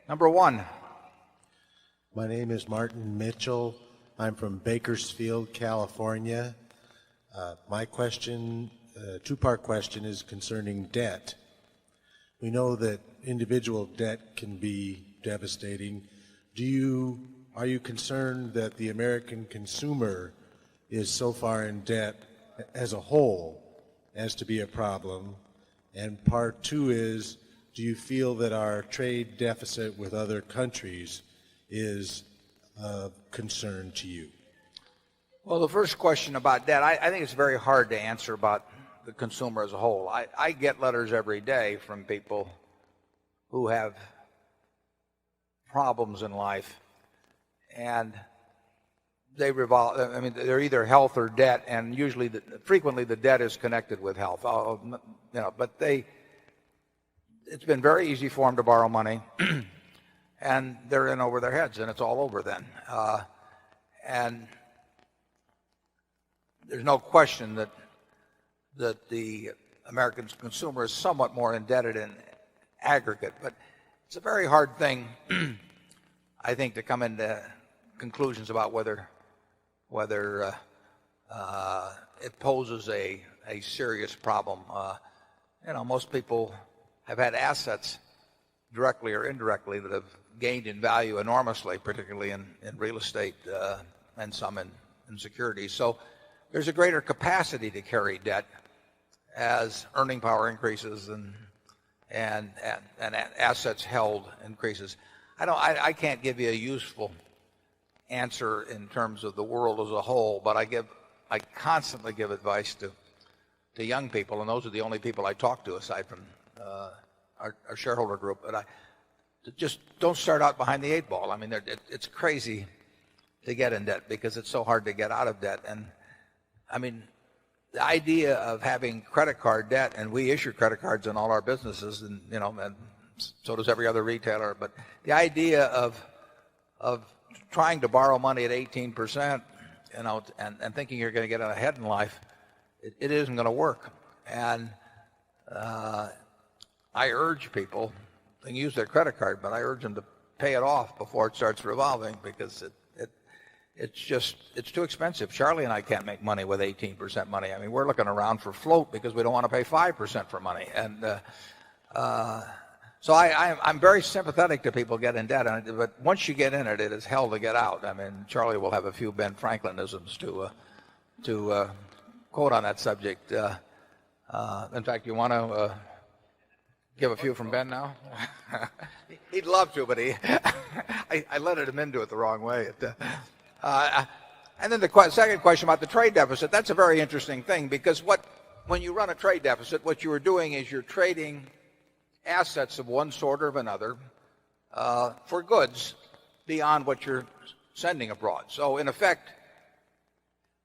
Number one. My name is Martin Mitchell. I'm from Bakersfield, California. My question, two-part question, is concerning debt. We know that individual debt can be devastating. Are you concerned that the American consumer is so far in debt as a whole as to be a problem? And part two is, do you feel that our trade deficit with other countries is of concern to you? Well, the first question about debt, I think it's very hard to answer about the consumer as a whole. I get letters every day from people who have problems in life, and they revolve. I mean, they're either health or debt, and usually, frequently, the debt is connected with health. But it's been very easy for them to borrow money, and they're in over their heads, and it's all over then. And there's no question that the American consumer is somewhat more indebted in aggregate, but it's a very hard thing, I think, to come into conclusions about whether it poses a serious problem. Most people have had assets, directly or indirectly, that have gained in value enormously, particularly in real estate and some in securities. So there's a greater capacity to carry debt as earning power increases and assets held increases. I can't give you a useful answer in terms of the world as a whole, but I constantly give advice to young people, and those are the only people I talk to aside from our shareholder group. But just don't start out behind the eight ball. I mean, it's crazy to get in debt because it's so hard to get out of debt. And I mean, the idea of having credit card debt, and we issue credit cards in all our businesses, and and so does every other retailer. But the idea of trying to borrow money at 18%, and thinking you're going to get ahead in life, it isn't going to work. And I urge people, they can use their credit card, but I urge them to pay it off before it starts revolving, because it's too expensive. Charlie and I can't make money with 18% money. I mean, we're looking around for float because we don't want to pay 5% for money. And so I'm very sympathetic to people get in debt, but once you get in it, it is hell to get out. I mean, Charlie will have a few Ben Franklinisms to quote on that subject. In fact, you want to give a few from Ben now? He'd love to, but I let him into it the wrong way. And then the second question about the trade deficit, that's a very interesting thing, because when you run a trade deficit, what you are doing is you're trading assets of one sort or of another for goods beyond what you're sending abroad. So in effect,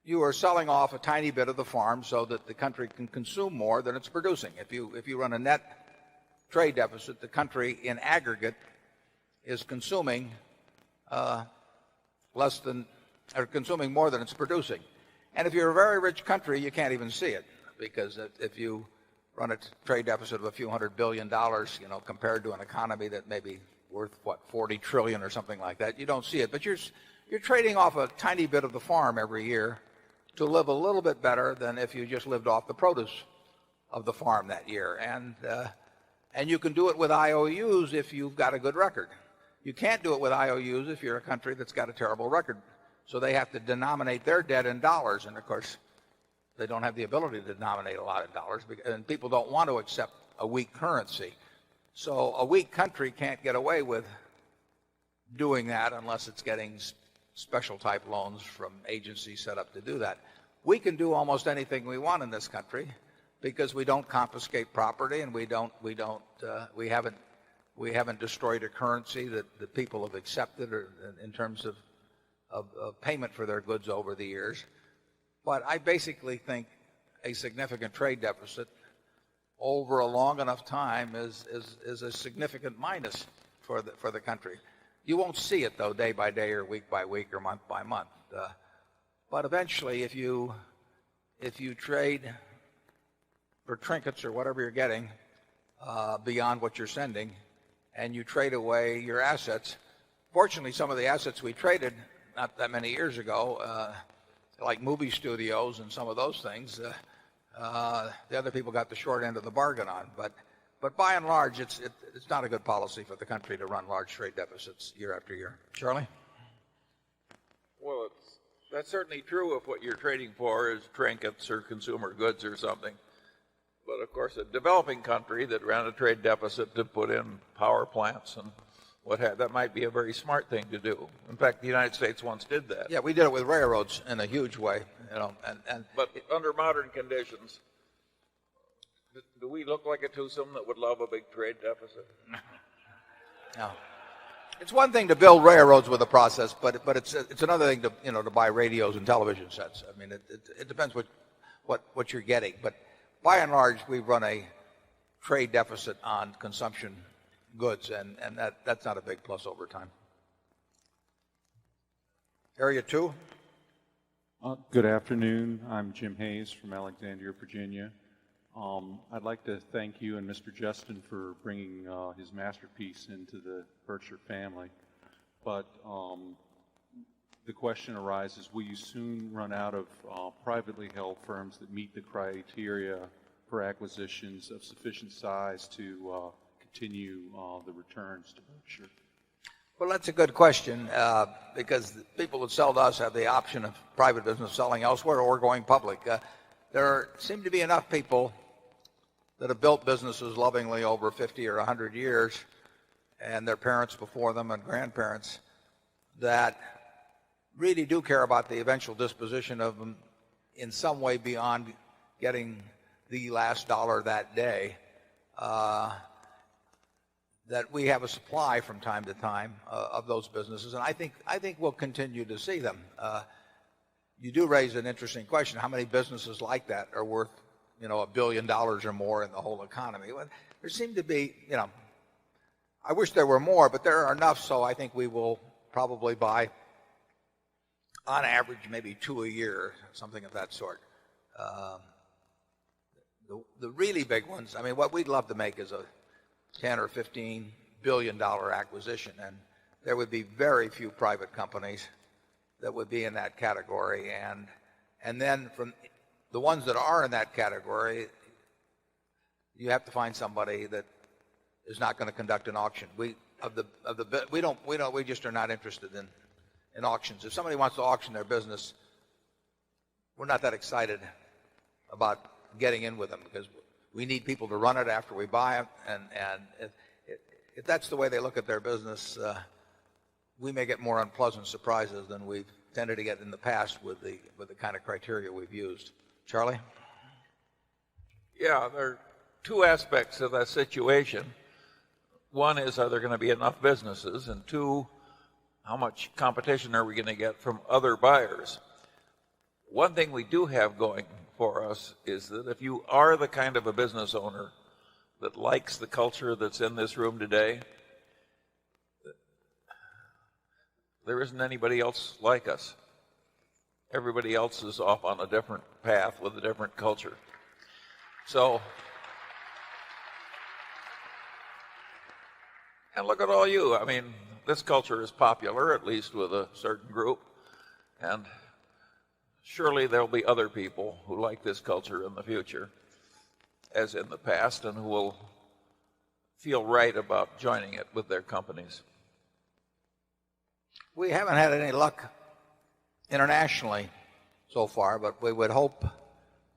you are selling off a tiny bit of the farm so that the country can consume more than it's producing. If you run a net trade deficit, the country in aggregate is consuming consuming more than it's producing. And if you're a very rich country, you can't even see it, because if you run a trade deficit of a few $100 billion, compared to an economy that may be worth, 40 trillion or something like that, you don't see it. But you're trading off a tiny bit of the farm every year to live a little bit better than if you just lived off the produce of the farm that year. And you can do it with IOUs if you've got a good record. You can't do it with IOUs if you're a country that's got a terrible record. So they have to denominate their debt in dollars, and of course, they don't have the ability to denominate a lot of dollars, and people don't want to accept a weak currency. So a weak country can't get away with doing that unless it's getting special type loans from agencies set up to do that. We can do almost anything we want in this country because we don't confiscate property, and we haven't destroyed a currency that people have accepted in terms of payment for their goods over the years. But I basically think a significant trade deficit over a long enough time is a significant minus for the country. You won't see it, though, day by day or week by week or month by month. But eventually, if you trade for trinkets or whatever you're getting beyond what you're sending, and you trade away your assets. Fortunately, some of the assets we traded not that many years ago, like movie studios and some of those things, the other people got the short end of the bargain on. But by and large, it's not a good policy for the country to run large trade deficits year after year. Charlie? Well, that's certainly true if what you're trading for is trinkets or consumer goods or something. But of course, a developing country that ran a trade deficit to put in power plants and what have that might be a very smart thing to do. In fact, the United States once did that. Yeah, we did it with railroads in a huge way, you know. But under modern conditions, do we look like a twosome that would love a big trade deficit? No. It's one thing to build railroads with a process, but it's another thing to buy radios and television sets. I mean, it depends what you're getting. But by and large, we run a trade deficit on consumption goods, and that's not a big plus over time. Area 2. Good afternoon. I'm Jim Hayes from Alexandria, Virginia. I'd like to thank you and Mr. Justin for bringing his masterpiece into the Berkshire family. But the question arises, will you soon run out of privately held firms that meet the criteria for acquisitions of sufficient size to continue the returns to Berkshire? Well, that's a good question because the people that sell to us have the option of private business selling elsewhere or going public. There seem to be enough people that have built businesses lovingly over 50 or 100 years, and their parents before them and grandparents, that really do care about the eventual disposition of them in some way beyond getting the last dollar that day. That we have a supply from time to time of those businesses, and I think we'll continue to see them. You do raise an interesting question: how many businesses like that are worth, $1 billion or more in the whole economy? Well, there seem to be, I wish there were more, but there are enough. So I think we will probably buy, on average, maybe 2 a year, something of that sort. The really big ones, I mean, what we'd love to make is a 10 or 15 billion dollar acquisition, and there would be very few private companies that would be in that category, and then from the ones that are in that category, you have to find somebody that is not going to conduct an auction. We just are not interested in auctions. If somebody wants to auction their business, we're not that excited about getting in with them because we need people to run it after we buy it, and if that's the way they look at their business, we may get more unpleasant surprises than we've tended to get in the past with the kind of criteria we've used. Charlie? Yeah, there are two aspects of that situation. One is, are there going to be enough businesses? And two, how much competition are we going to get from other buyers? One thing we do have going for us is that if you are the kind of a business owner that likes the culture that's in this room today, there isn't anybody else like us. Everybody else is off on a different path with a different culture. So, and look at all you. I mean, this culture is popular, at least with a certain group, and surely there'll be other people who like this culture in the future, as in the past, and who will feel right about joining it with their companies. We haven't had any luck internationally so far, but we would hope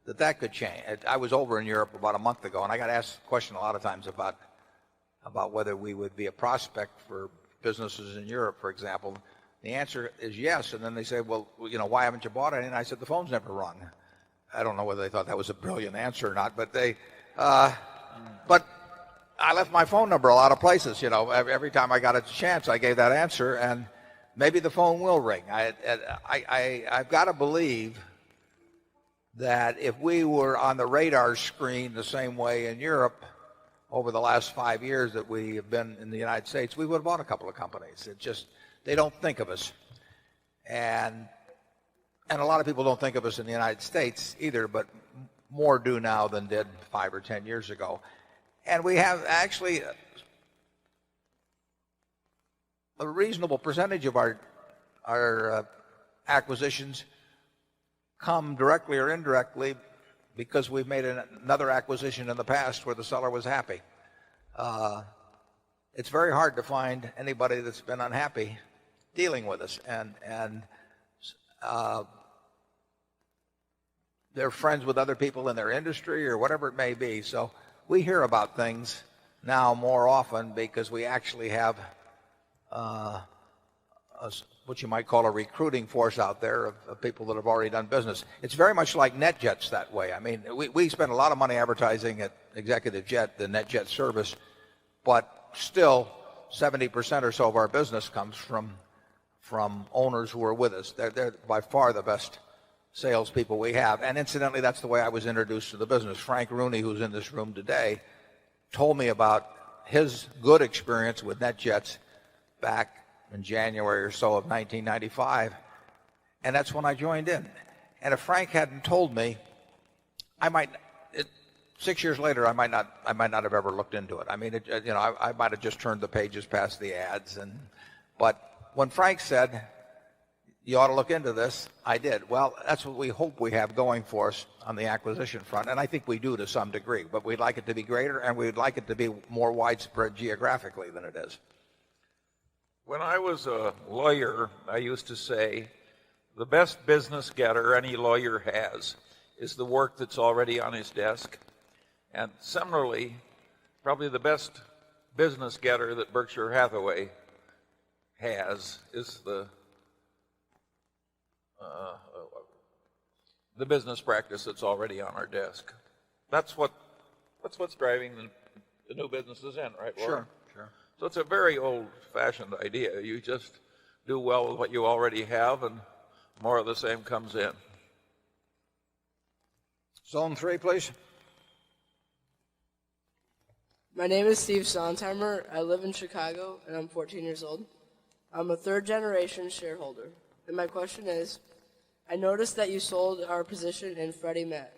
that could change. I was over in Europe about a month ago, and I got asked the question a lot of times about whether we would be a prospect for businesses in Europe, for example. The answer is yes, and then they say, well, why haven't you bought it? And I said, the phone's never rung. I don't know whether they thought that was a brilliant answer or not, but but I left my phone number a lot of places. Every time I got a chance, I gave that answer, and maybe the phone will ring. I've got to believe that if we were on the radar screen the same way in Europe over the last 5 years that we have been in the United States, we would have bought a couple of companies. They don't think of us. And a lot of people don't think of us in the United States either, but more do now than did 5 or 10 years ago. And we have actually a reasonable percentage of our acquisitions come directly or indirectly because we've made another acquisition in the past where the seller was happy. It's very hard to find anybody that's been unhappy dealing with us, and they're friends with other people in their industry or whatever it may be. So we hear about things now more often because we actually have what you might call a recruiting force out there of people that have already done business. It's very much like NetJets that way. I mean, we spend a lot of money advertising at Executive Jet, the NetJet service, but still 70% or so of our business comes from owners who are with us. They're by far the best salespeople we have. And incidentally, that's the way I was introduced to the business. Frank Rooney, who's in this room today, told me about his good experience with NetJets back in January or so of 1995, and that's when I joined in. And if Frank hadn't told me, 6 years later, I might not have ever looked into it. I mean, I might have just turned the pages past the ads. But when Frank said, you ought to look into this, I did. Well, that's what we hope we have going for us on the acquisition front, and I think we do to some degree. But we'd like it to be greater, and we'd like it to be more widespread geographically than it is. When I was a lawyer, I used to say, the best business getter any lawyer has is the work that's already on his desk. And similarly, probably the best business getter that Berkshire Hathaway has is the business practice that's already on our desk. That's what's driving the new businesses in, right, Laura? Sure. So it's a very old-fashioned idea. You just do well with what you already have, and more of the same comes in. Zone 3, please. My name is Steve Sontheimer. I live in Chicago, and I'm 14 years old. I'm a third-generation shareholder, and my question is, I noticed that you sold our position in Freddie Mac.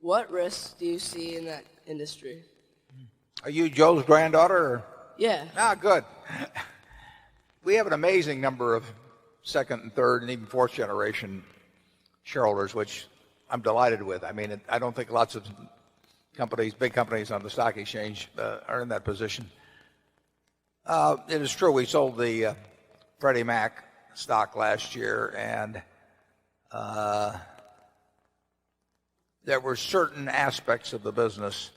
What risks do you see in that industry? Are you Joe's granddaughter? Or? Yeah. Good. We have an amazing number of second and third and even fourth generation shareholders, which I'm delighted with. I mean, I don't think lots of companies, big companies on the stock exchange are in that position. It is true we sold the Freddie Mac stock last year, and there were certain aspects of the business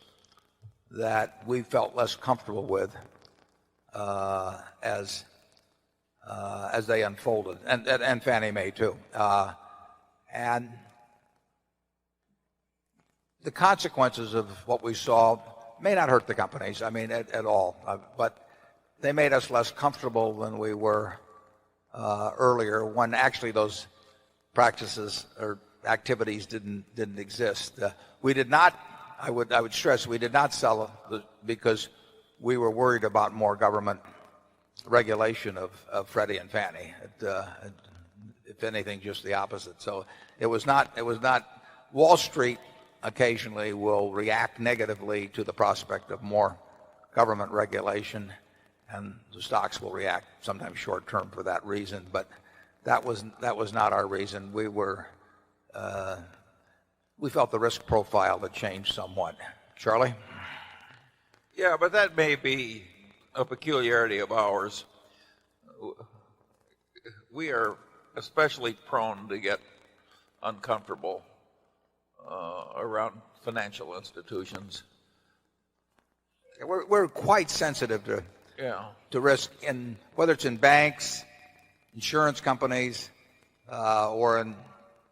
that we felt less comfortable with as they unfolded, and Fannie Mae too. And the consequences of what we saw may not hurt the companies, I mean, at all, but they made us less comfortable than we were earlier, when actually those practices or activities didn't exist. We did not. I would stress we did not sell because we were worried about more government regulation of Freddie and Fannie. If anything, just the opposite. So it was not. Wall Street occasionally will react negatively to the prospect of more government regulation, and the stocks will react sometimes short term for that reason. But that was not our reason. We felt the risk profile had changed somewhat. Charlie? Yeah, but that may be a peculiarity of ours. We are especially prone to get uncomfortable around financial institutions. We're quite sensitive to risk, whether it's in banks, insurance companies, or in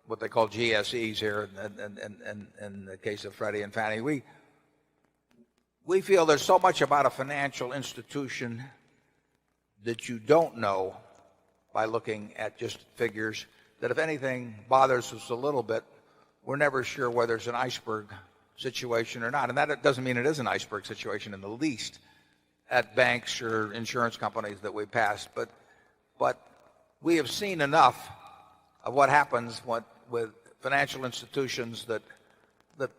what they call GSEs here, in the case of Freddie and Fannie. We feel there's so much about a financial institution that you don't know by looking at just figures, that if anything bothers us a little bit, we're never sure whether it's an iceberg situation or not. And that doesn't mean it is an iceberg situation in the least at banks or insurance companies that we pass. But we have seen enough of what happens with financial institutions that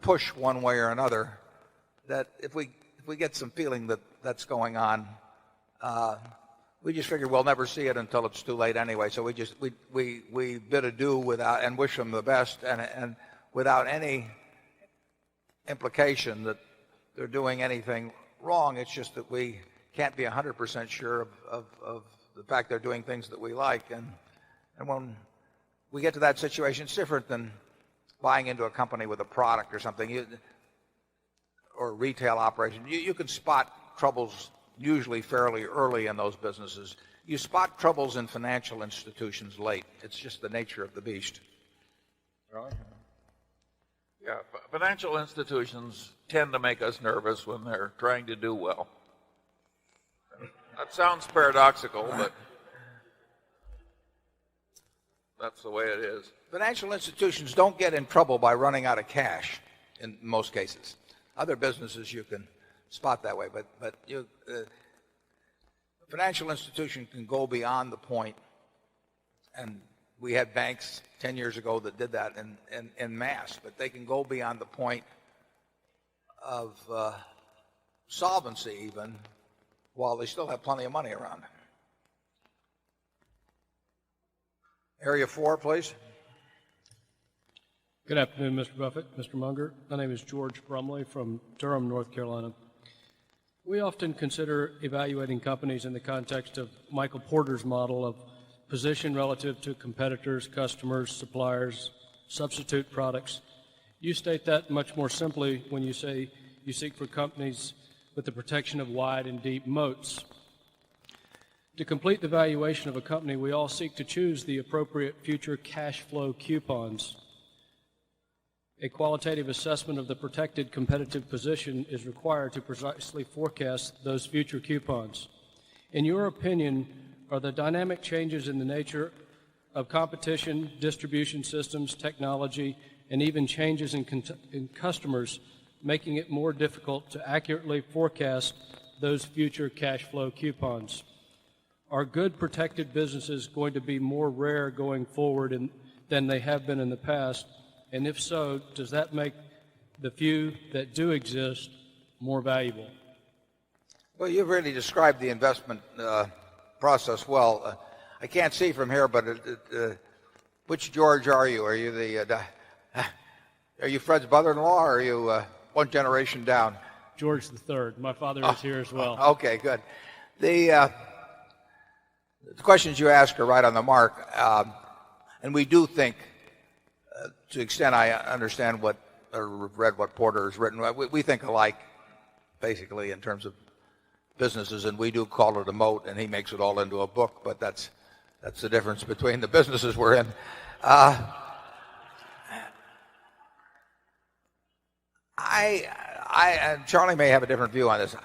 push one way or another, that if we get some feeling that that's going on, we just figured we'll never see it until it's too late anyway. So we bid adieu without, and wish them the best, and without any implication that they're doing anything wrong. It's just that we can't be 100% sure of the fact they're doing things that we like. And when we get to that situation, it's different than buying into a company with a product or something, or a retail operation. You can spot troubles usually fairly early in those businesses. You spot troubles in financial institutions late. It's just the nature of the beast. Yeah, financial institutions tend to make us nervous when they're trying to do well. That sounds paradoxical, but that's the way it is. Financial institutions don't get in trouble by running out of cash in most cases. Other businesses you can spot that way, but a financial institution can go beyond the point, and we had banks 10 years ago that did that in mass, but they can go beyond the point of solvency even, while they still have plenty of money around. Area 4, please. Good afternoon, Mr. Buffett, Mr. Munger. My name is George Brumley from Durham, North Carolina. We often consider evaluating companies in the context of Michael Porter's model of position relative to competitors, customers, suppliers, substitute products. You state that much more simply when you say you seek for companies with the protection of wide and deep moats. To complete the valuation of a company, we all seek to choose the appropriate future cash flow coupons. A qualitative assessment of the protected competitive position is required to precisely forecast those future coupons. In your opinion, are the dynamic changes in the nature of competition, distribution systems, technology, and even changes in customers making it more difficult to accurately forecast those future cash flow coupons? Are good protected businesses going to be more rare going forward than they have been in the past? And if so, does that make the few that do exist more valuable? Well, you've really described the investment process well. I can't see from here, but which George are you? Are you are you Fred's brother-in-law, or are you one generation down? George III. My father is here as well. Okay, good. The questions you ask are right on the mark, and we do think, to the extent I understand what or read what Porter has written, we think alike, basically, in terms of businesses, and we do call it a moat, and he makes it all into a book, but that's the difference between the businesses we're in. And Charlie may have a different view on this.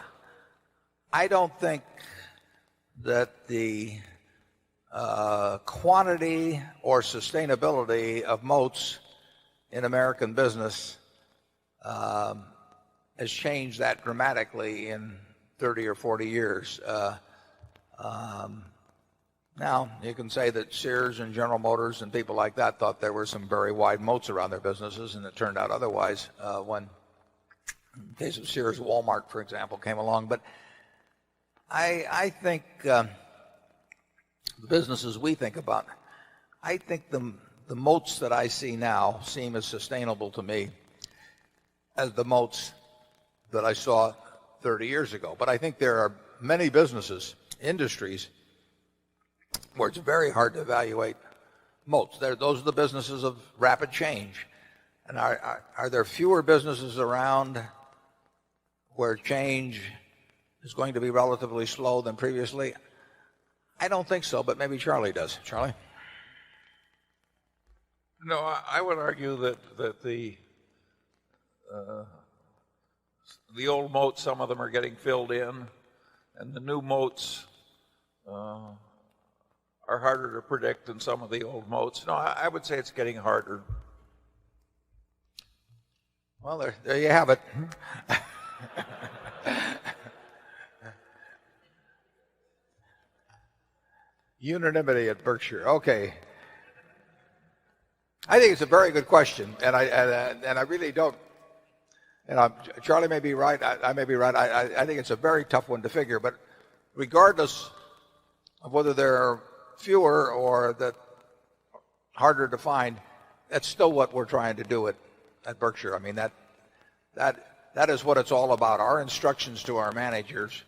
I don't think that the quantity or sustainability of moats in American business has changed that dramatically in 30 or 40 years. Now, you can say that Sears and General Motors and people like that thought there were some very wide moats around their businesses, and it turned out otherwise when, in the case of Sears, Walmart, for example, came along. But I think the businesses we think about, I think the moats that I see now seem as sustainable to me as the moats that I saw 30 years ago. But I think there are many businesses, industries, where it's very hard to evaluate moats. Those are the businesses of rapid change. And are there fewer businesses around where change is going to be relatively slow than previously? I don't think so, but maybe Charlie does. Charlie? No, I would argue that the old moats, some of them are getting filled in, and the new moats are harder to predict than some of the old moats. No, I would say it's getting harder. Well, there you have it. Unanimity at Berkshire. Okay. I think it's a very good question, and I really don't. Charlie may be right. I may be right. I think it's a very tough one to figure. But regardless whether there are fewer or that harder to find, that's still what we're trying to do at Berkshire. I mean, that is what it's all about. Our instructions to our managers,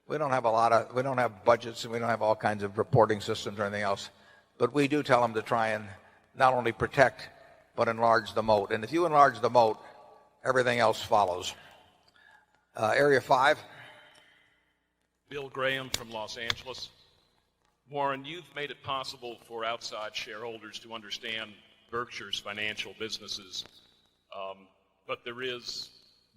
we don't have budgets and we don't have all kinds of reporting systems or anything else, but we do tell them to try and not only protect but enlarge the moat. And if you enlarge the moat, everything else follows. Area 5. Bill Graham from Los Angeles. Warren, you've made it possible for outside shareholders to understand Berkshire's financial businesses, but there is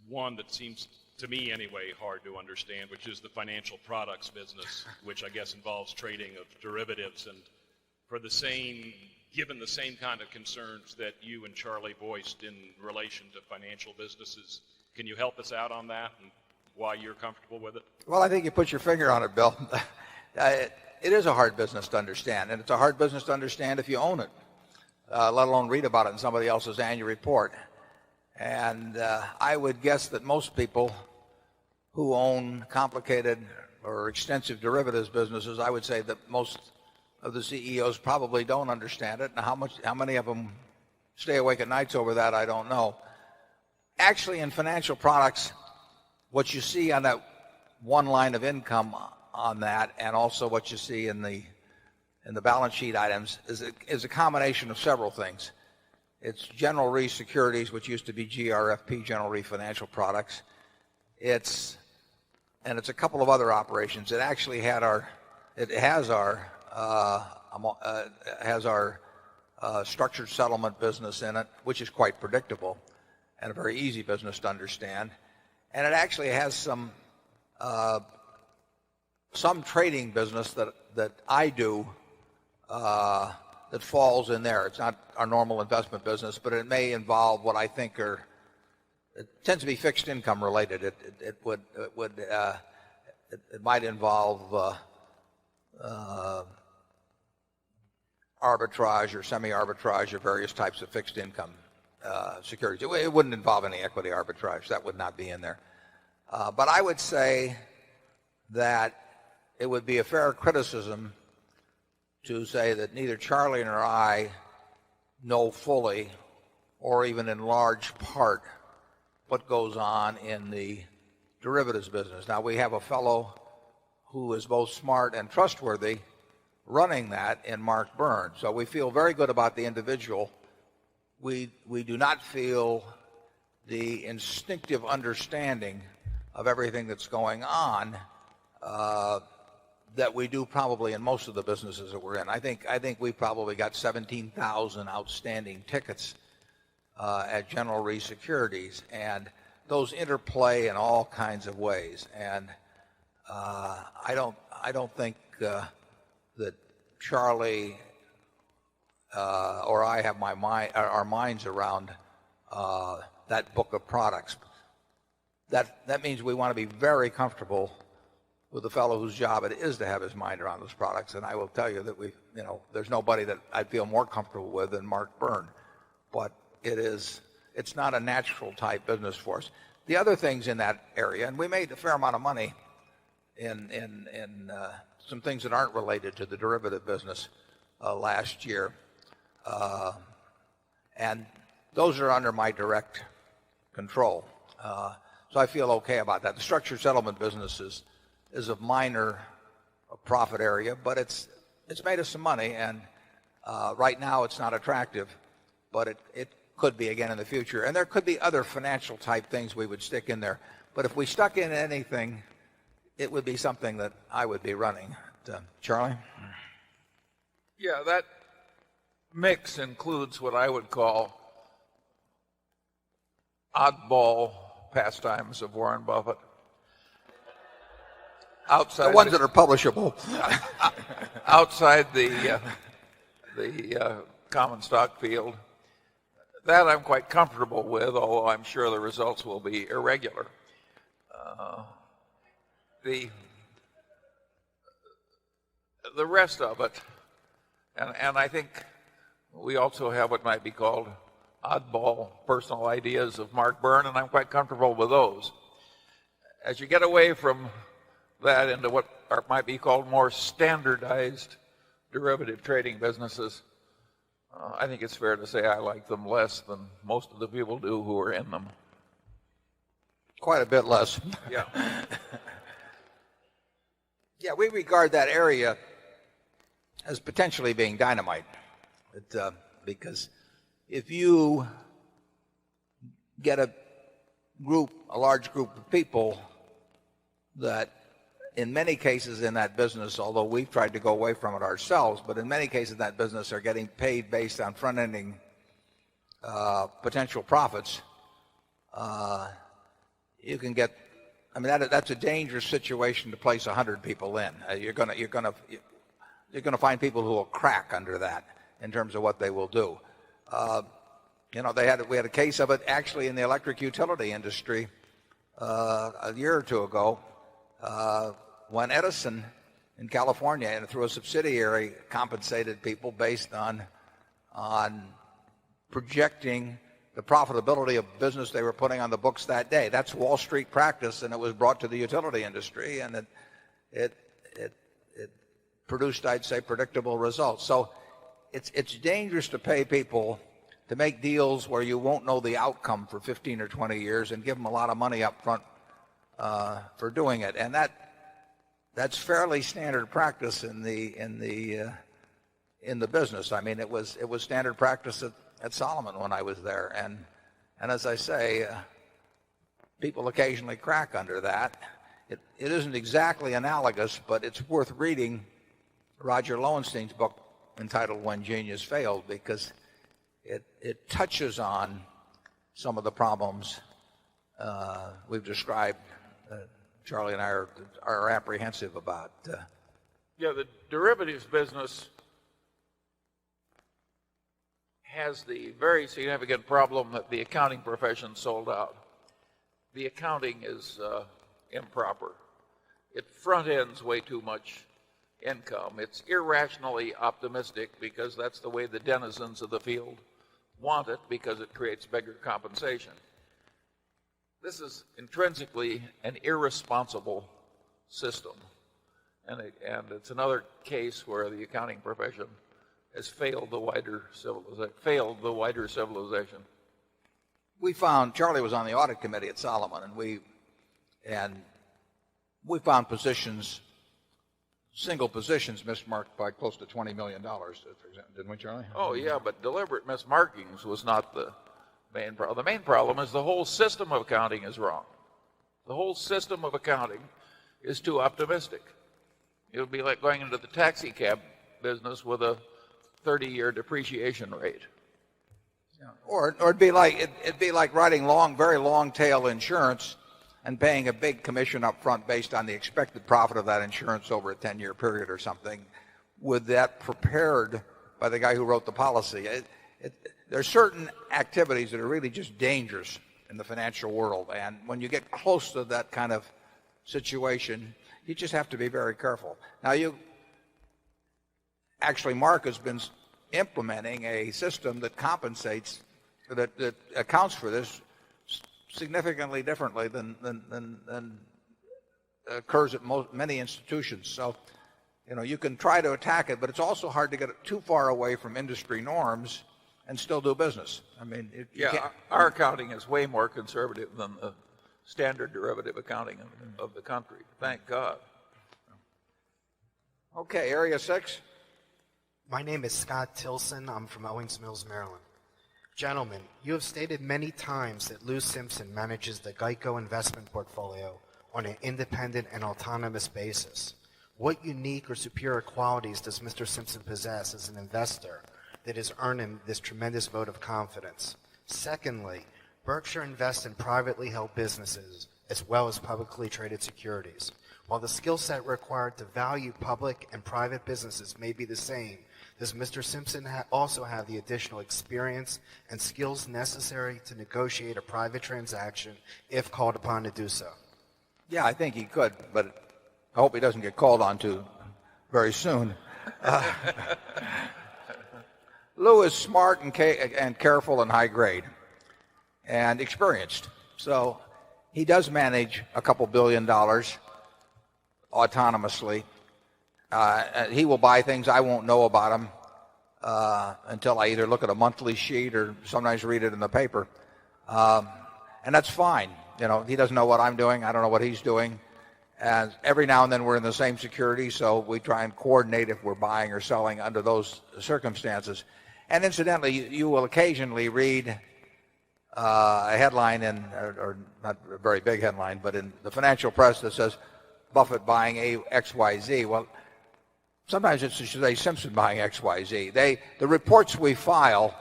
one that seems, to me anyway, hard to understand, which is the financial products business, which I guess involves trading of derivatives. And given the same kind of concerns that you and Charlie voiced in relation to financial businesses, can you help us out on that and why you're comfortable with it? Well, I think you put your finger on it, Bill. It is a hard business to understand, and it's a hard business to understand if you own it, let alone read about it in somebody else's annual report. And I would guess that most people who own complicated or extensive derivatives businesses, I would say that most of the CEOs probably don't understand it. Now, how many of them stay awake at nights over that, I don't know. Actually, in financial products, what you see on that one line of income on that, and also what you see in the balance sheet items, is a combination of several things. It's General Re Securities, which used to be GRFP, General Re Financial Products. It's a couple of other operations. It actually has our structured settlement business in it, which is quite predictable and a very easy business to understand. And it actually has some trading business that I do that falls in there. It's not our normal investment business, but it may involve what I think it tends to be fixed income related. It might involve arbitrage or semi-arbitrage of various types of fixed income securities. It wouldn't involve any equity arbitrage. That would not be in there. But I would say that it would be a fair criticism to say that neither Charlie nor I know fully, or even in large part, what goes on in the derivatives business. Now, we have a fellow who is both smart and trustworthy running that in Mark Byrne. So we feel very good about the individual. We do not feel the instinctive understanding of everything that's going on that we do probably in most of the businesses that we're in. I think we've probably got 17,000 outstanding tickets at General Re Securities, and those interplay in all kinds of ways. And I don't think that Charlie or I have our minds around that book of products. That means we want to be very comfortable with the fellow whose job it is to have his mind around those products. And I will tell you that there's nobody that I feel more comfortable with than Mark Byrne. But it's not a natural type business for us. The other things in that area, and we made a fair amount of money in some things that aren't related to the derivative business last year. And those are under my direct control. So I feel okay about that. The structured settlement business is a minor profit area, but it's made us some money, and right now it's not attractive, but it could be again in the future. And there could be other financial type things we would stick in there. But if we stuck in anything, it would be something that I would be running. Charlie? Yeah, that mix includes what I would call oddball pastimes of Warren Buffett. Outside the ones that are publishable. Outside the common stock field. That I'm quite comfortable with, although I'm sure the results will be irregular. The rest of it, and I think we also have what might be called oddball personal ideas of Mark Byrne, and I'm quite comfortable with those. As you get away from that into what might be called more standardized derivative trading businesses, I think it's fair to say I like them less than most of the people do who are in them. Quite a bit less. Yeah. Yeah, we regard that area as potentially being dynamite. Because if you get a large group of people that in many cases in that business, although we've tried to go away from it ourselves, but in many cases in that business are getting paid based on front-ending potential profits, you can get, I mean, that's a dangerous situation to place 100 people in. You're going to find people who will crack under that in terms of what they will do. We had a case of it actually in the electric utility industry a year or two ago when Edison in California and through a subsidiary compensated people based on projecting the profitability of business they were putting on the books that day. That's Wall Street practice, and it was brought to the utility industry, and it produced, I'd say, predictable results. So it's dangerous to pay people to make deals where you won't know the outcome for 15 or 20 years and give them a lot of money up front for doing it. And that's fairly standard practice in the business. I mean, it was standard practice at Solomon when I was there, and as I say, people occasionally crack under that. It isn't exactly analogous, but it's worth reading Roger Lowenstein's book entitled When Genius Failed, because it touches on some of the problems we've described. Charlie and I are apprehensive about. Yeah, the derivatives business has the very significant problem that the accounting profession sold out. The accounting is improper. It front ends way too much income. It's irrationally optimistic because that's the way the denizens of the field want it, because it creates bigger compensation. This is intrinsically an irresponsible system, and it's another case where the accounting profession has failed the wider civilization. We found, Charlie was on the audit committee at Solomon, and we found single positions mismarked by close to $20 million, for example, didn't we, Charlie? Oh yeah, but deliberate mismarkings was not the main problem. The main problem is the whole system of accounting is wrong. The whole system of accounting is too optimistic. It would be like going into the taxi cab business with a 30-year depreciation rate. Yeah. Or it'd be like writing very long tail insurance and paying a big commission up front based on the expected profit of that insurance over a 10-year period or something, with that prepared by the guy who wrote the policy. There are certain activities that are really just dangerous in the financial world, and when you get close to that kind of situation, you just have to be very careful. Now, Mark has been implementing a system that compensates, that accounts for this significantly differently than occurs at many institutions. So, you can try to attack it, but it's also hard to get it too far away from industry norms and still do business. I mean, our accounting is way more conservative than the standard derivative accounting of the country. Thank God. Okay, Area 6. My name is Scott Tilson. I'm from Owings Mills, Maryland. Gentlemen, you have stated many times that Lou Simpson manages the Geico investment portfolio on an independent and autonomous basis. What unique or superior qualities does Mr. Simpson possess as an investor that has earned him this tremendous vote of confidence? Secondly, Berkshire invests in privately held businesses as well as publicly traded securities. While the skill set required to value public and private businesses may be the same, does Mr. Simpson also have the additional experience and skills necessary to negotiate a private transaction if called upon to do so? Yeah, I think he could, but I hope he doesn't get called on to very soon. Lou is smart and careful and high grade and experienced. So he does manage a couple $1 billion. autonomously. He will buy things I won't know about him until I either look at a monthly sheet or sometimes read it in the paper. And that's fine. You know, he doesn't know what I'm doing. I don't know what he's doing. And every now and then we're in the same security, so we try and coordinate if we're buying or selling under those circumstances. And incidentally, you will occasionally read a headline or not a very big headline, but in the financial press that says Buffett buying XYZ. Well, sometimes it should say Simpson buying XYZ. The reports we file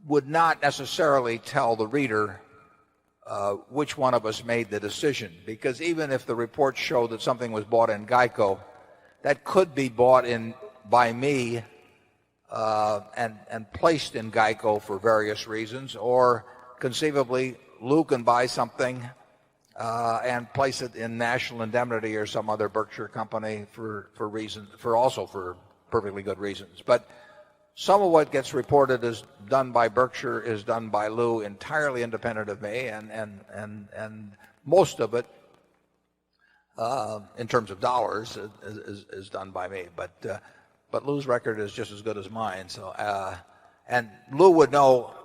would not necessarily tell the reader which one of us made the decision, because even if the reports show that something was bought in Geico, that could be bought in by me and placed in Geico for various reasons, or conceivably Lou can buy something and place it in National Indemnity or some other Berkshire company for perfectly good reasons. But some of what gets reported as done by Berkshire is done by Lou entirely independent of me, and most of it, in terms of dollars, is done by me. But Lou's record is just as good as mine. So, and Lou would know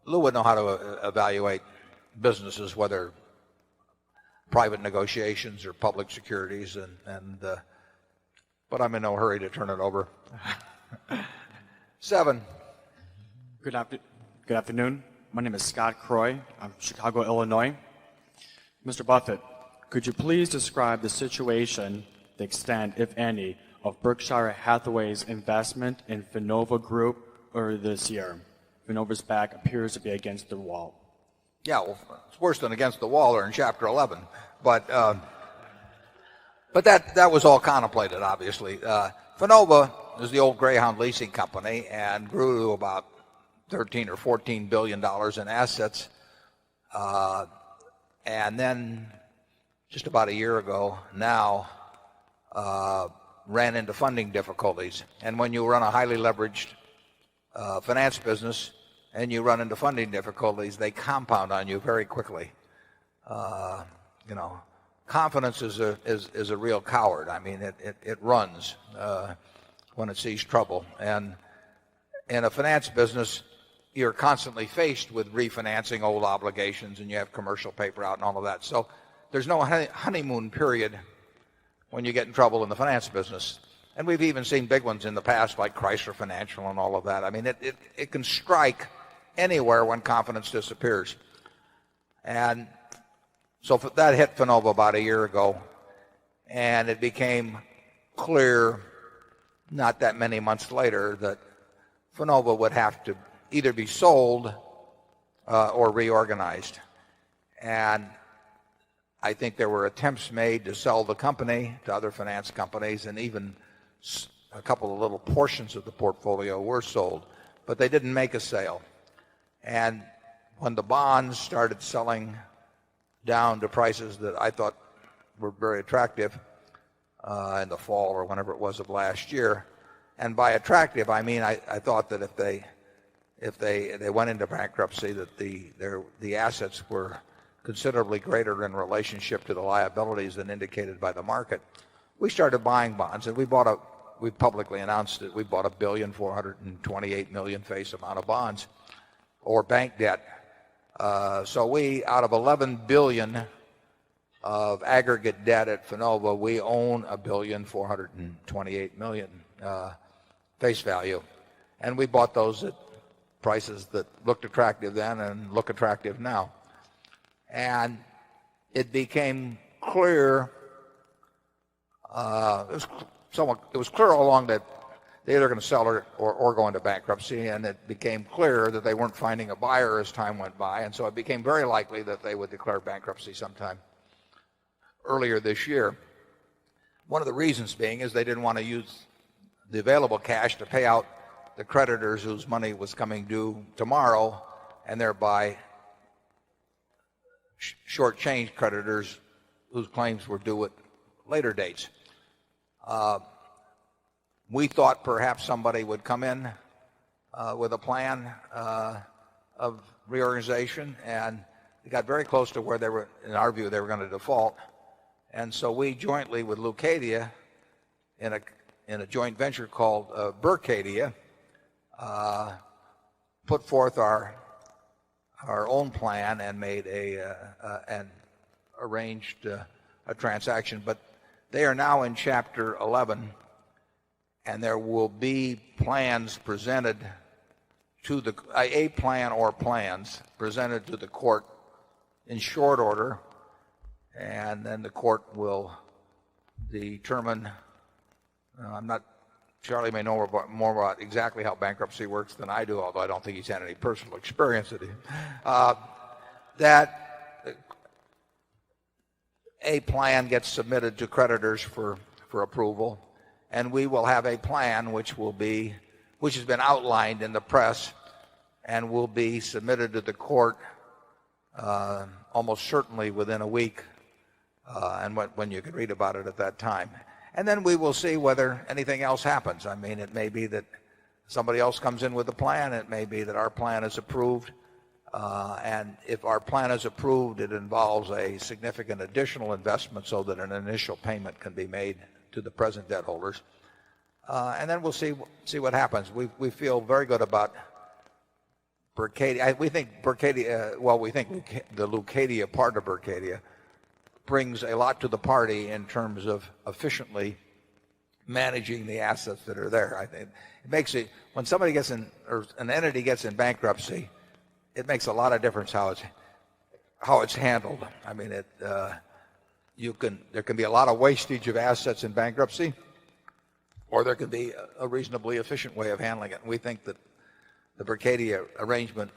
how to evaluate businesses, whether private negotiations or public securities, but I'm in no hurry to turn it over. 7. Good afternoon. My name is Scott Croy. I'm from Chicago, Illinois. Mr. Buffett, could you please describe the situation, the extent, if any, of Berkshire Hathaway's investment in Finova Group earlier this year? Finova's back appears to be against the wall. Yeah, well, it's worse than against the wall or in Chapter 11. But that was all contemplated, obviously. Finova is the old Greyhound leasing company and grew to about $13 or $14 billion in assets. And then just about a year ago now ran into funding difficulties. And when you run a highly leveraged finance business and you run into funding difficulties, they compound on you very quickly. You know, confidence is a real coward. I mean, it runs when it sees trouble. And in a finance business, you're constantly faced with refinancing old obligations, and you have commercial paper out and all of that. So there's no honeymoon period when you get in trouble in the finance business. And we've even seen big ones in the past, like Chrysler Financial and all of that. I mean, it can strike anywhere when confidence disappears. And so that hit Finova about a year ago, and it became clear not that many months later that Finova would have to either be sold or reorganized. And I think there were attempts made to sell the company to other finance companies, and even a couple of little portions of the portfolio were sold, but they didn't make a sale. And when the bonds started selling down to prices that I thought were very attractive in the fall or whenever it was of last year, and by attractive I mean I thought that if they went into bankruptcy, that the assets were considerably greater in relationship to the liabilities than indicated by the market. We started buying bonds, and we publicly announced that we bought $1,428,000,000 face amount of bonds or bank debt. So we, out of $11 billion of aggregate debt at Finova, we own $1,428,000,000 face value, and we bought those at prices that looked attractive then and look attractive now. And it became clear, it was clear all along that they're either going to sell or go into bankruptcy, and it became clear that they weren't finding a buyer as time went by, and so it became very likely that they would declare bankruptcy sometime earlier this year. One of the reasons being is they didn't want to use the available cash to pay out the creditors whose money was coming due tomorrow, and thereby shortchange creditors whose claims were due at later dates. We thought perhaps somebody would come in with a plan of reorganization, and they got very close to where they were, in our view, they were going to default. And so we jointly with Leucadia in a joint venture called Berkshire put forth our own plan and made and arranged a transaction. But they are now in Chapter 11, and there will be plans presented to a plan or plans presented to the court in short order, and then the court will determine. Charlie may know more about exactly how bankruptcy works than I do, although I don't think he's had any personal experience with it. That a plan gets submitted to creditors for approval, and we will have a plan which has been outlined in the press and will be submitted to the court almost certainly within a week, and when you can read about it at that time. And then we will see whether anything else happens. I mean, it may be that somebody else comes in with a plan. It may be that our plan is approved. And if our plan is approved, it involves a significant additional investment so that an initial payment can be made to the present debt holders. And then we'll see what happens. We feel very good about Berkshire. We think Berkshire, we think the Leucadia part of Berkshire brings a lot to the party in terms of efficiently managing the assets that are there. I think it makes it, when somebody gets in, or an entity gets in bankruptcy, it makes a lot of difference how it's handled. I mean, there can be a lot of wastage of assets in bankruptcy, or there can be a reasonably efficient way of handling it. And we think that the Berkshire arrangement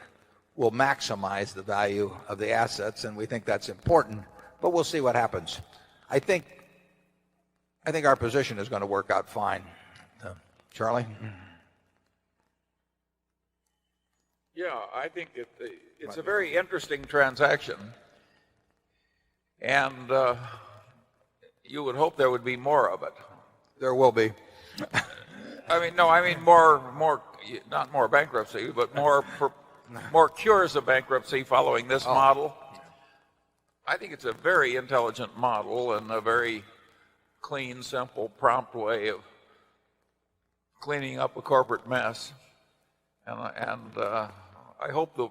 will maximize the value of the assets, and we think that's important. But we'll see what happens. I think our position is going to work out fine. Charlie? Yeah, I think it's a very interesting transaction. And you would hope there would be more of it. There will be. More, not more bankruptcy, but more cures of bankruptcy following this model. I think it's a very intelligent model and a very clean, simple, prompt way of cleaning up a corporate mess. And I hope the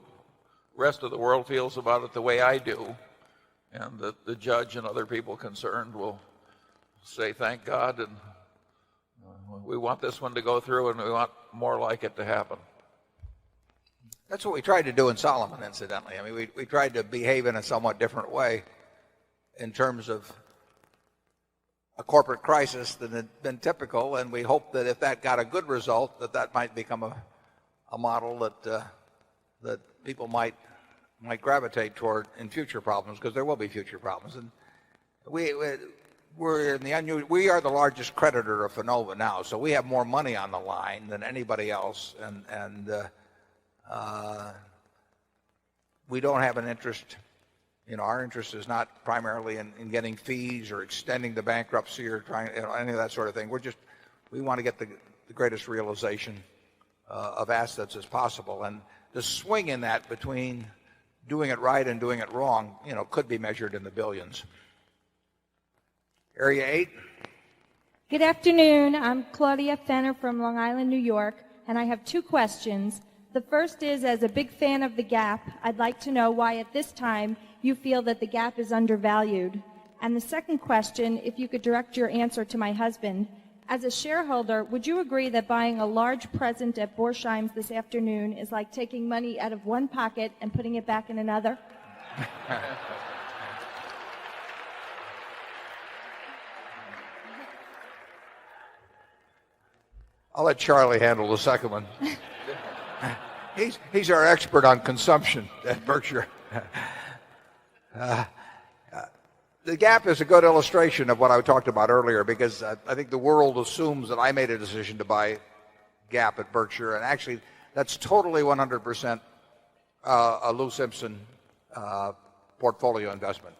rest of the world feels about it the way I do, and that the judge and other people concerned will say, thank God, and we want this one to go through, and we want more like it to happen. That's what we tried to do in Solomon, incidentally. I mean, we tried to behave in a somewhat different way in terms of a corporate crisis than had been typical, and we hoped that if that got a good result, that might become a model that people might gravitate toward in future problems, because there will be future problems. And we are the largest creditor of Finova now, so we have more money on the line than anybody else, and we don't have an interest. Our interest is not primarily in getting fees or extending the bankruptcy or trying any of that sort of thing. We want to get the greatest realization of assets as possible, and the swing in that between doing it right and doing it wrong, could be measured in the billions. Area 8. Good afternoon. I'm Claudia Fenner from Long Island, New York, and I have two questions. The first is, as a big fan of the Gap, I'd like to know why at this time you feel that the Gap is undervalued. And the second question, if you could direct your answer to my husband. As a shareholder, would you agree that buying a large present at Borsheim's this afternoon is like taking money out of one pocket and putting it back in another? I'll let Charlie handle the second one. He's our expert on consumption at Berkshire. The Gap is a good illustration of what I talked about earlier, because I think the world assumes that I made a decision to buy Gap at Berkshire, and actually that's totally 100% a Lou Simpson portfolio investment.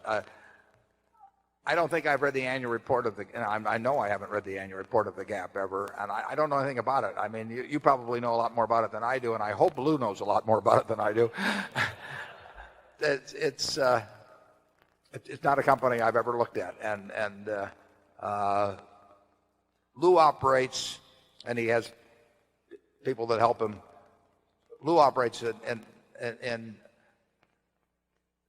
I don't think I've read the annual report of I know I haven't read the annual report of the Gap ever, and I don't know anything about it. I mean, you probably know a lot more about it than I do, and I hope Lou knows a lot more about it than I do. It's It's not a company I've ever looked at. And Lou operates, and he has people that help him. Lou operates in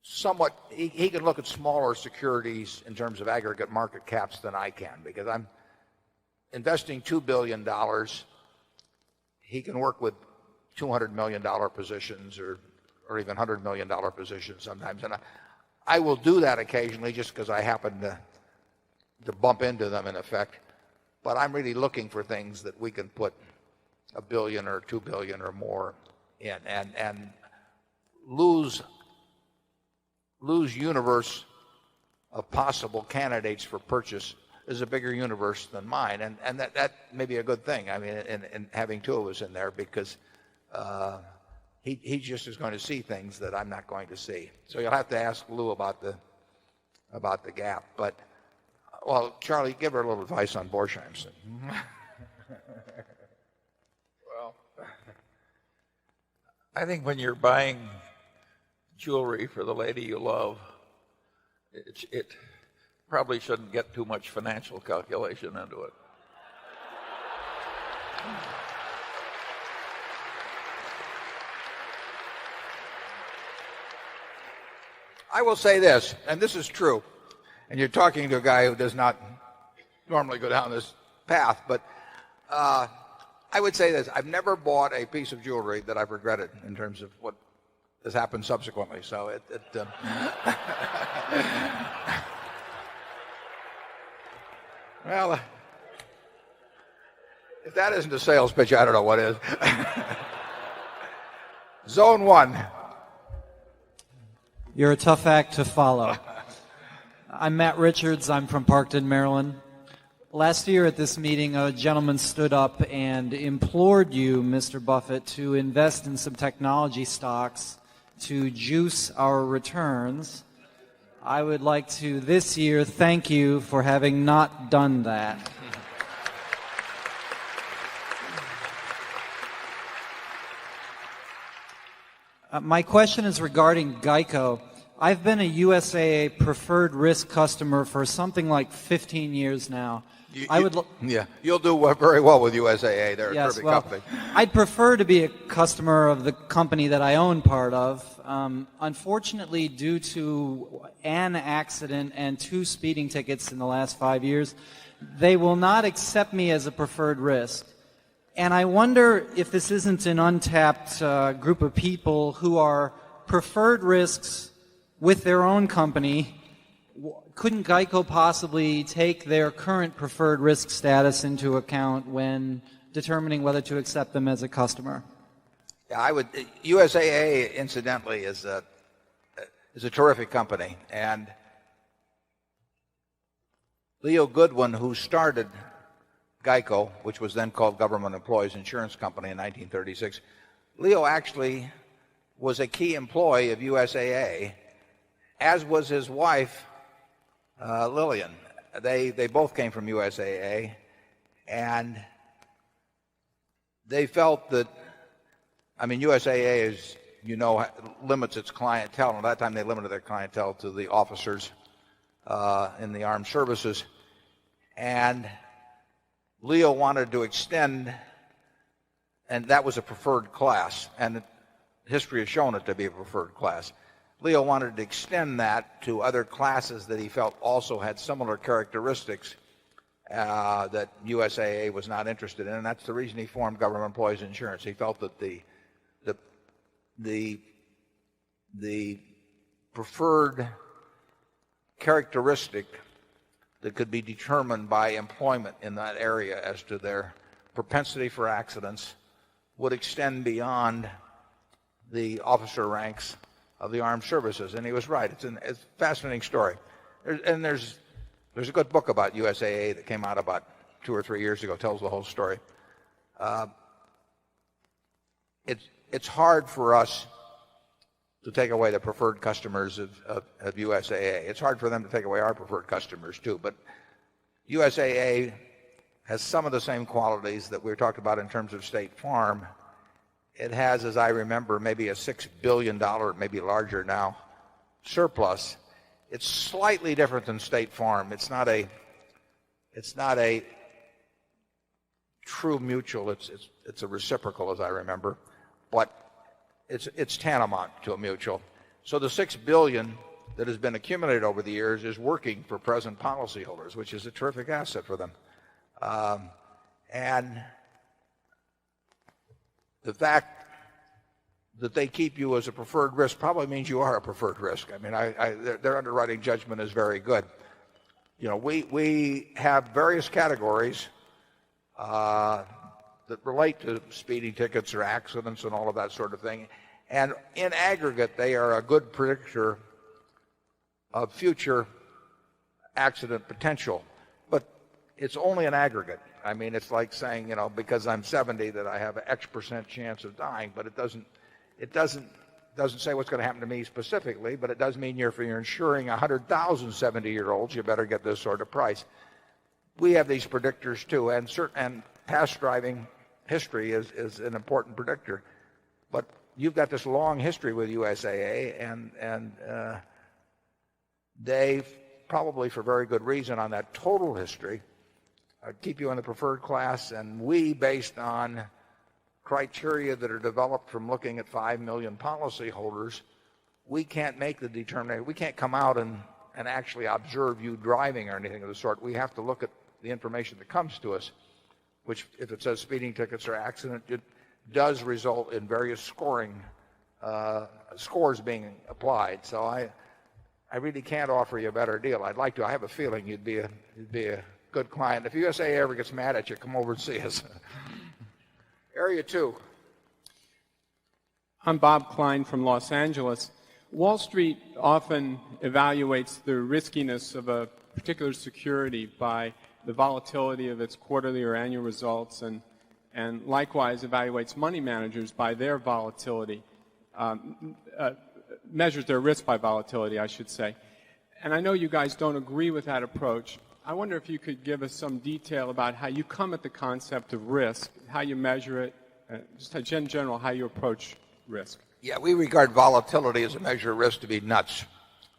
somewhat, he can look at smaller securities in terms of aggregate market caps than I can, because I'm investing $2 billion. He can work with $200 million positions or even $100 million positions sometimes. And I will do that occasionally just because I happen to bump into them in effect. But I'm really looking for things that we can put $1 billion or $2 billion or more in. And Lou's universe of possible candidates for purchase is a bigger universe than mine, and that may be a good thing. I mean, in having two of us in there, because he just is going to see things that I'm not going to see. So you'll have to ask Lou about the gap. But well, Charlie, give her a little advice on Borsheimson. Well, I think when you're buying jewelry for the lady you love, it probably shouldn't get too much financial calculation into it. I will say this, and this is true, and you're talking to a guy who does not normally go down this path, but I would say this: I've never bought a piece of jewelry that I've regretted in terms of what has happened subsequently. So well, if that isn't a sales pitch, I don't know what is. Zone 1. You're a tough act to follow. I'm Matt Richards. I'm from Parkton, Maryland. Last year at this meeting, a gentleman stood up and implored you, Mr. Buffett, to invest in some technology stocks to juice our returns. I would like to this year thank you for having not done that. My question is regarding Geico. I've been a USAA preferred risk customer for something like 15 years now. You'll do very well with USAA. They're a terrific company. I'd prefer to be a customer of the company that I own part of. Unfortunately, due to an accident and 2 speeding tickets in the last 5 years, they will not accept me as a preferred risk. And I wonder if this isn't an untapped group of people who are preferred risks with their own company. Couldn't Geico possibly take their current preferred risk status into account when determining whether to accept them as a customer? Yeah, I would. USAA, incidentally, is a terrific company, and Leo Goodwin, who started Geico, which was then called Government Employees Insurance Company in 1936, Leo actually was a key employee of USAA, as was his wife, Lillian. They both came from USAA, and they felt that, I mean, USAA, as you know, limits its clientele. And at that time, they limited their clientele to the officers in the armed services. And Leo wanted to extend, and that was a preferred class, and history has shown it to be a preferred class. Leo wanted to extend that to other classes that he felt also had similar characteristics that USAA was not interested in, and that's the reason he formed Government Employees Insurance. He felt that the preferred characteristic that could be determined by employment in that area as to their propensity for accidents would extend beyond the officer ranks of the armed services. And he was right. It's a fascinating story. There's a good book about USAA that came out about 2 or 3 years ago, tells the whole story. It's hard for us to take away the preferred customers of USAA. It's hard for them to take away our preferred customers too. But USAA has some of the same qualities that we were talking about in terms of State Farm. It has, as I remember, maybe a $6 billion, maybe larger now, surplus. it's slightly different than State Farm. It's not a true mutual. It's a reciprocal, as I remember, but it's tantamount to a mutual. So the $6 billion that has been accumulated over the years is working for present policyholders, which is a terrific asset for them. And the fact that they keep you as a preferred risk probably means you are a preferred risk. I mean, their underwriting judgment is very good. You know, we have various categories that relate to speeding tickets or accidents and all of that sort of thing. And in aggregate, they are a good predictor of future accident potential. But it's only an aggregate. I mean, it's like saying, you know, because I'm 70 that I have an X% chance of dying, but it doesn't say what's going to happen to me specifically, but it does mean if you're insuring 100,000 70-year-olds, you better get this sort of price. We have these predictors too, and past driving history is an important predictor. But you've got this long history with USAA, and they, probably for very good reason on that total history, keep you in the preferred class, and we, based on criteria that are developed from looking at 5 million policyholders, we can't make the determination. We can't come out and actually observe you driving or anything of the sort. We have to look at the information that comes to us, which, if it says speeding tickets or accident, it does result in various scores being applied. So I really can't offer you a better deal. I'd like to. I have a feeling you'd be a good client. If USA ever gets mad at you, come over and see us. Area 2. I'm Bob Klein from Los Angeles. Wall Street often evaluates the riskiness of a particular security by the volatility of its quarterly or annual results, and likewise evaluates money managers by their volatility, measures their risk by volatility, I should say. And I know you guys don't agree with that approach. I wonder if you could give us some detail about how you come at the concept of risk, how you measure it, just in general, how you approach risk. Yeah, we regard volatility as a measure of risk to be nuts.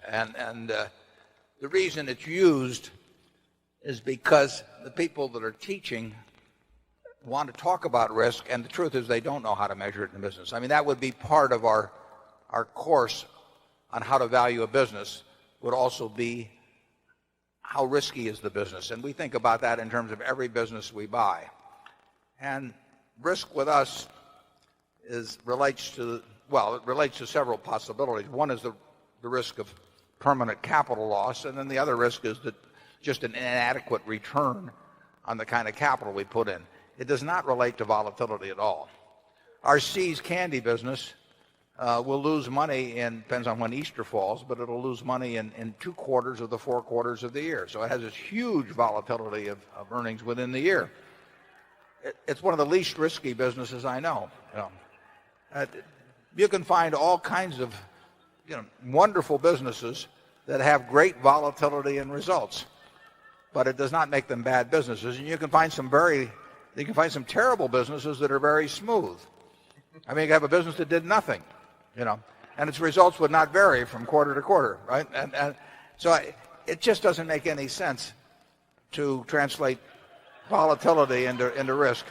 And the reason it's used is because the people that are teaching want to talk about risk, and the truth is they don't know how to measure it in business. I mean, that would be part of our course on how to value a business, would also be how risky is the business. And we think about that in terms of every business we buy. And risk with us relates to several possibilities. One is the risk of permanent capital loss, and then the other risk is that just an inadequate return on the kind of capital we put in. It does not relate to volatility at all. Our See's candy business will lose money depends on when Easter falls, but it'll lose money in 2 quarters of the 4 quarters of the year. So it has this huge volatility of earnings within the year. It's one of the least risky businesses I know. You can find all kinds of wonderful businesses that have great volatility in results, but it does not make them bad businesses. And you can find some terrible businesses that are very smooth. I mean, you can have a business that did nothing, and its results would not vary from quarter to quarter, right? And so it just doesn't make any sense to translate volatility into risk.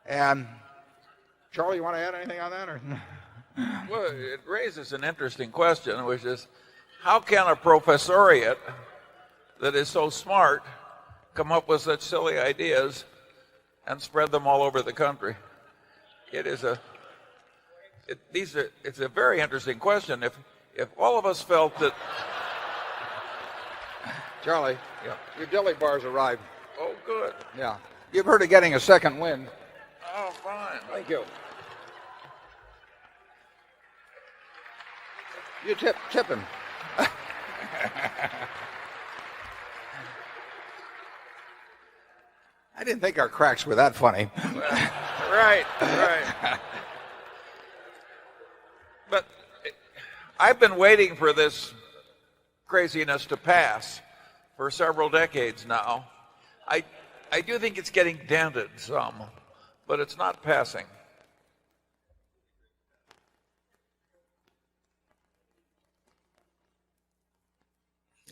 And Charlie, you want to add anything on that? Or? Well, it raises an interesting question, which is, how can a professoriate that is so smart come up with such silly ideas and spread them all over the country? It's a very interesting question. If all of us felt that... Charlie, your dilly bars arrived. Oh, good. Yeah. You've heard of getting a second wind. Oh, fine. Thank you. You tip him. I didn't think our cracks were that funny. Right. But I've been waiting for this craziness to pass for several decades now. I do think it's getting dented some, but it's not passing.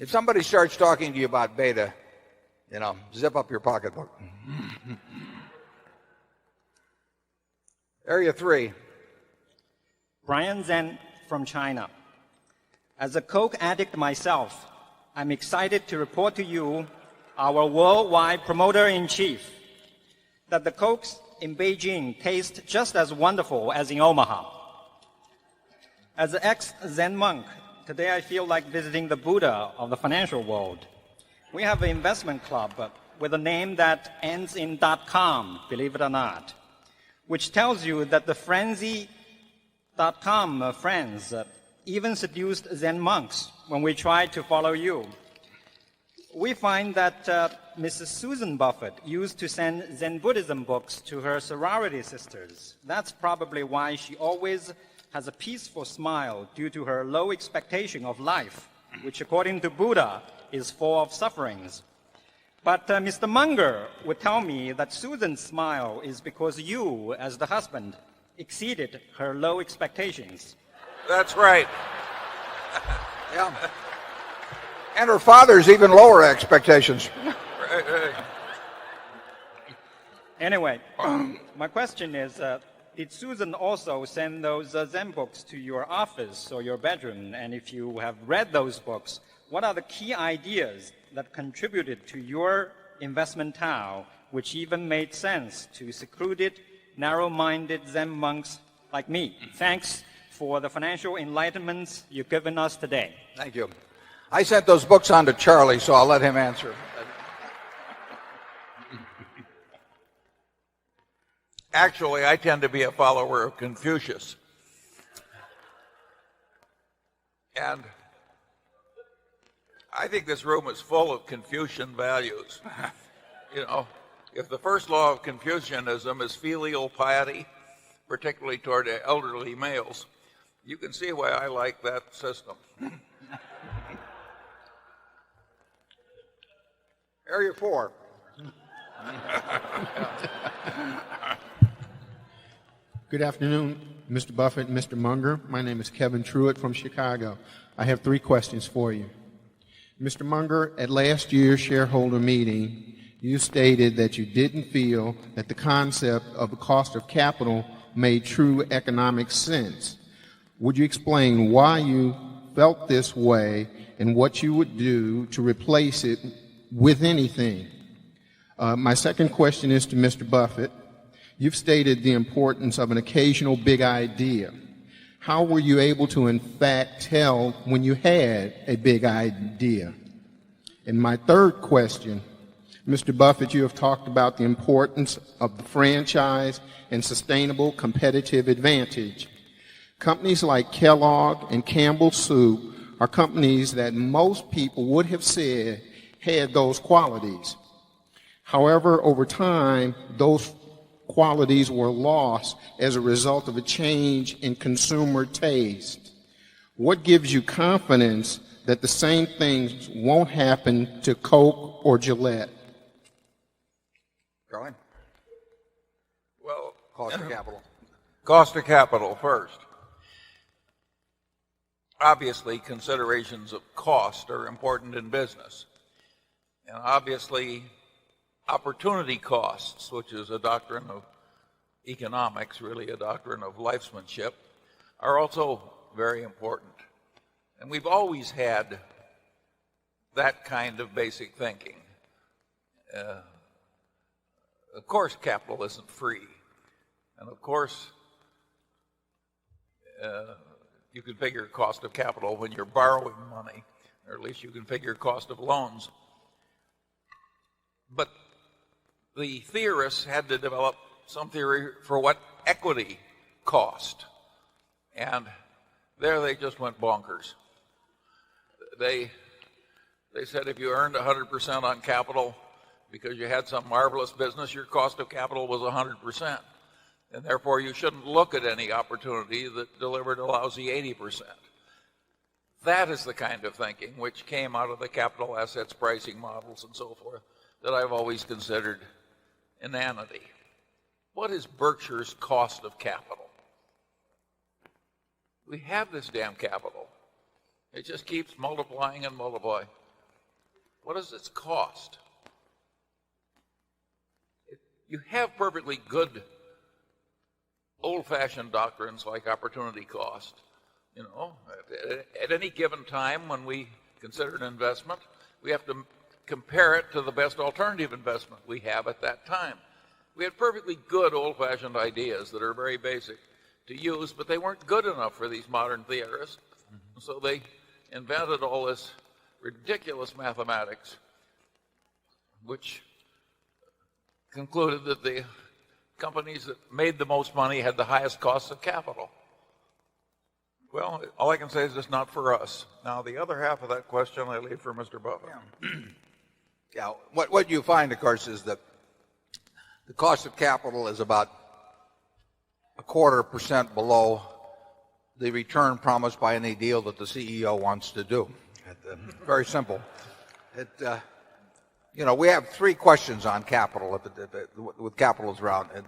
If somebody starts talking to you about beta, zip up your pocketbook. Area 3. Brian Zhen from China. As a Coke addict myself, I'm excited to report to you, our worldwide promoter-in-chief, that the Cokes in Beijing taste just as wonderful as in Omaha. As an ex-Zen monk, today I feel like visiting the Buddha of the financial world. We have an investment club with a name that ends in .com, believe it or not, which tells you that the frenzy.com friends even seduced Zen monks when we tried to follow you. We find that Mrs. Susan Buffett used to send Zen Buddhism books to her sorority sisters. That's probably why she always has a peaceful smile due to her low expectation of life, which according to Buddha is full of sufferings. But Mr. Munger would tell me that Susan's smile is because you, as the husband, exceeded her low expectations. That's right. Yeah. And her father's even lower expectations. Right. Anyway, my question is, did Susan also send those Zen books to your office or your bedroom? And if you have read those books, what are the key ideas that contributed to your investment Tao, which even made sense to secluded, narrow-minded Zen monks like me? Thanks for the financial enlightenments you've given us today. Thank you. I sent those books on to Charlie, so I'll let him answer. Actually, I tend to be a follower of Confucius. And I think this room is full of Confucian values. If the first law of Confucianism is filial piety, particularly toward elderly males, you can see why I like that system. Area 4. Good afternoon, Mr. Buffett and Mr. Munger. My name is Kevin Truitt from Chicago. I have 3 questions for you. Mr. Munger, at last year's shareholder meeting, you stated that you didn't feel that the concept of the cost of capital made true economic sense. Would you explain why you felt this way and what you would do to replace it with anything? My second question is to Mr. Buffett. You've stated the importance of an occasional big idea. How were you able to, in fact, tell when you had a big idea? And my third question, Mr. Buffett, you have talked about the importance of the franchise and sustainable competitive advantage. Companies like Kellogg and Campbell Soup are companies that most people would have said had those qualities. However, over time, those qualities were lost as a result of a change in consumer taste. What gives you confidence that the same things won't happen to Coke or Gillette? Charlie? Well, cost of capital. Cost of capital first. Obviously, considerations of cost are important in business. And obviously, opportunity costs, which is a doctrine of economics, really a doctrine of lifesmanship, are also very important. And we've always had that kind of basic thinking. Of course, capital isn't free. And of course, you can figure cost of capital when you're borrowing money, or at least you can figure cost of loans. But the theorists had to develop some theory for what equity cost. And there they just went bonkers. They said if you earned 100% on capital because you had some marvelous business, your cost of capital was 100%. And therefore you shouldn't look at any opportunity that delivered a lousy 80%. That is the kind of thinking which came out of the capital assets pricing models and so forth that I've always considered inanity. What is Berkshire's cost of capital? We have this damn capital. It just keeps multiplying and multiplying. what does its cost? You have perfectly good old-fashioned doctrines like opportunity cost. At any given time when we consider an investment, we have to compare it to the best alternative investment we have at that time. We had perfectly good old-fashioned ideas that are very basic to use, but they weren't good enough for these modern theorists. So they invented all this ridiculous mathematics, which concluded that the companies that made the most money had the highest costs of capital. Well, all I can say is it's not for us. Now, the other half of that question I leave for Mr. Buffett. Yeah, what you find, of course, is that the cost of capital is about 0.25% below the return promised by any deal that the CEO wants to do. Very simple. We have three questions on capital with capitals around, and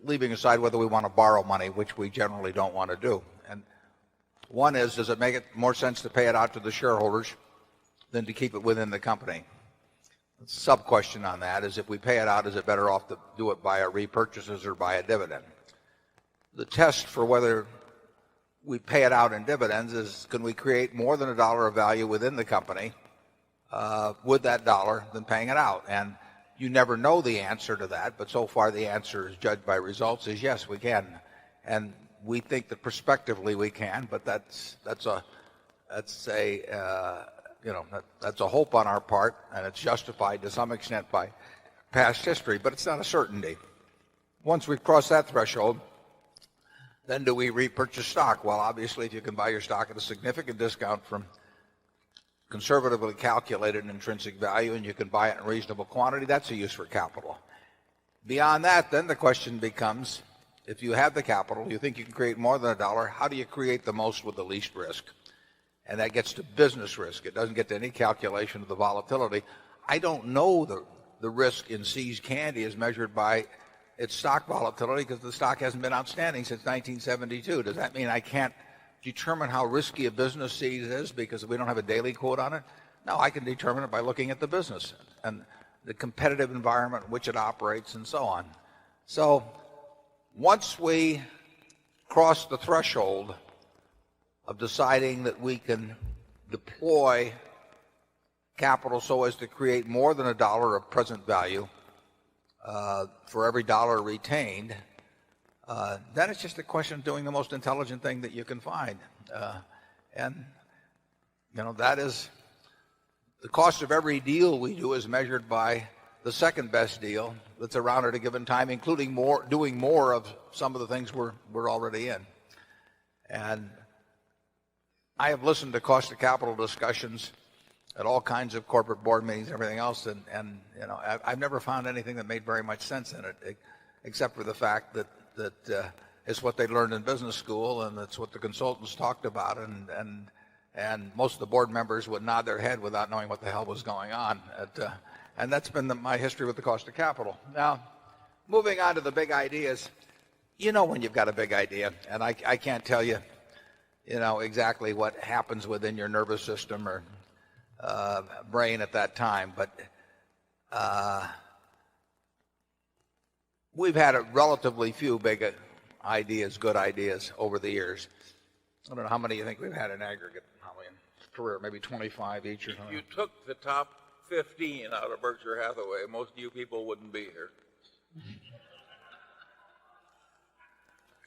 leaving aside whether we want to borrow money, which we generally don't want to do. And one is, does it make it more sense to pay it out to the shareholders than to keep it within the company? The sub-question on that is, if we pay it out, is it better off to do it by repurchases or by a dividend? The test for whether we pay it out in dividends is, can we create more than $1 of value within the company with that dollar than paying it out? And you never know the answer to that, but so far the answer, is judged by results, is yes, we can. And we think that prospectively we can, but that's a hope on our part, and it's justified to some extent by past history, but it's not a certainty. Once we've crossed that threshold, then do we repurchase stock? Well, obviously, if you can buy your stock at a significant discount from conservatively calculated intrinsic value, and you can buy it in reasonable quantity, that's a use for capital. Beyond that, then the question becomes, if you have the capital, you think you can create more than $1, how do you create the most with the least risk? And that gets to business risk. It doesn't get to any calculation of the volatility. I don't know the risk in See's Candy is measured by its stock volatility, because the stock hasn't been outstanding since 1972. Does that mean I can't determine how risky a business See's is because we don't have a daily quote on it? No, I can determine it by looking at the business and the competitive environment in which it operates and so on. So once we cross the threshold of deciding that we can deploy capital so as to create more than $1 of present value for every dollar retained, then it's just a question of doing the most intelligent thing that you can find. That is, the cost of every deal we do is measured by the second best deal that's around at a given time, including doing more of some of the things we're already in. And I have listened to cost of capital discussions at all kinds of corporate board meetings and everything else, and I've never found anything that made very much sense in it, except for the fact that it's what they learned in business school, and it's what the consultants talked about, and most of the board members would nod their head without knowing what the hell was going on. And that's been my history with the cost of capital. Now, moving on to the big ideas, when you've got a big idea, and I can't tell you, exactly what happens within your nervous system or brain at that time, but we've had a relatively few big ideas, good ideas over the years. I don't know how many you think we've had in aggregate, Holly, in career, maybe 25 each or something. If you took the top 15 out of Berkshire Hathaway, most of you people wouldn't be here.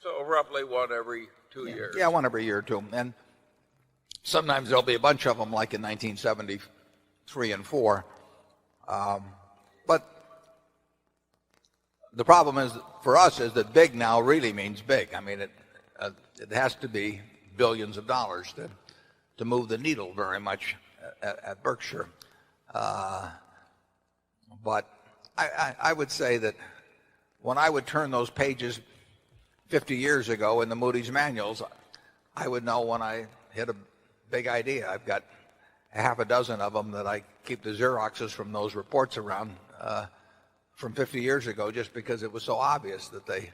So roughly one every 2 years. Yeah, one every year or two. And sometimes there'll be a bunch of them, like in 1973 and 4. But the problem is, for us, is that big now really means big. I mean, it has to be billions of dollars to move the needle very much at Berkshire. But I would say that when I would turn those pages 50 years ago in the Moody's manuals, I would know when I hit a big idea. I've got a half a dozen of them that I keep the Xeroxes from those reports around from 50 years ago, just because it was so obvious that they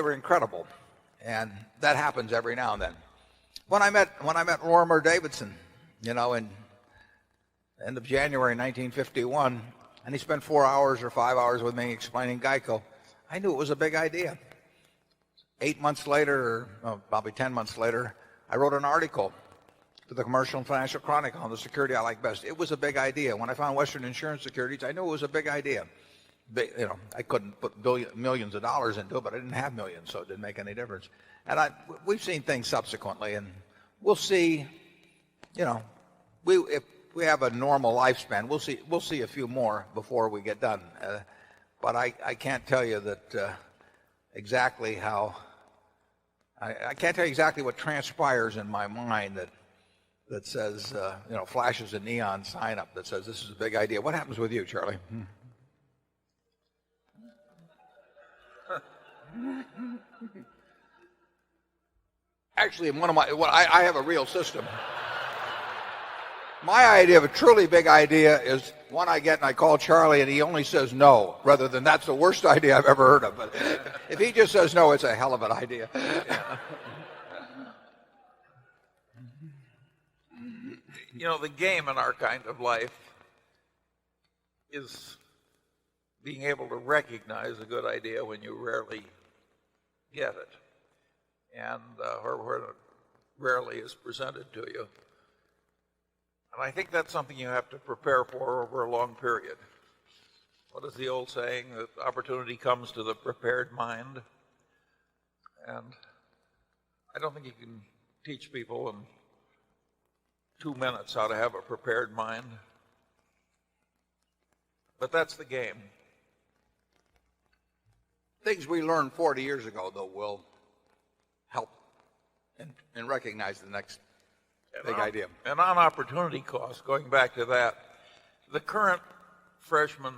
were incredible. And that happens every now and then. When I met Lorimer Davidson, in end of January 1951, and he spent 4 hours or 5 hours with me explaining Geico. I knew it was a big idea. 8 months later, or probably 10 months later, I wrote an article to the Commercial and Financial Chronicle on the security I like best. It was a big idea. When I found Western Insurance Securities, I knew it was a big idea. I couldn't put millions of dollars into it, but I didn't have millions, so it didn't make any difference. And we've seen things subsequently, and we'll see. If we have a normal lifespan, we'll see a few more before we get done. But I can't tell you that exactly how. I can't tell you exactly what transpires in my mind that says, flashes a neon sign up that says this is a big idea. What happens with you, Charlie? Actually, I have a real system. My idea of a truly big idea is one I get and I call Charlie and he only says no, rather than that's the worst idea I've ever heard of. But if he just says no, it's a hell of an idea. The game in our kind of life is being able to recognize a good idea when you rarely get it, and or it rarely is presented to you. And I think that's something you have to prepare for over a long period. What is the old saying? That opportunity comes to the prepared mind. And I don't think you can teach people in 2 minutes how to have a prepared mind. But that's the game. Things we learned 40 years ago, though, will help in recognize the next big idea. And on opportunity cost, going back to that, the current freshman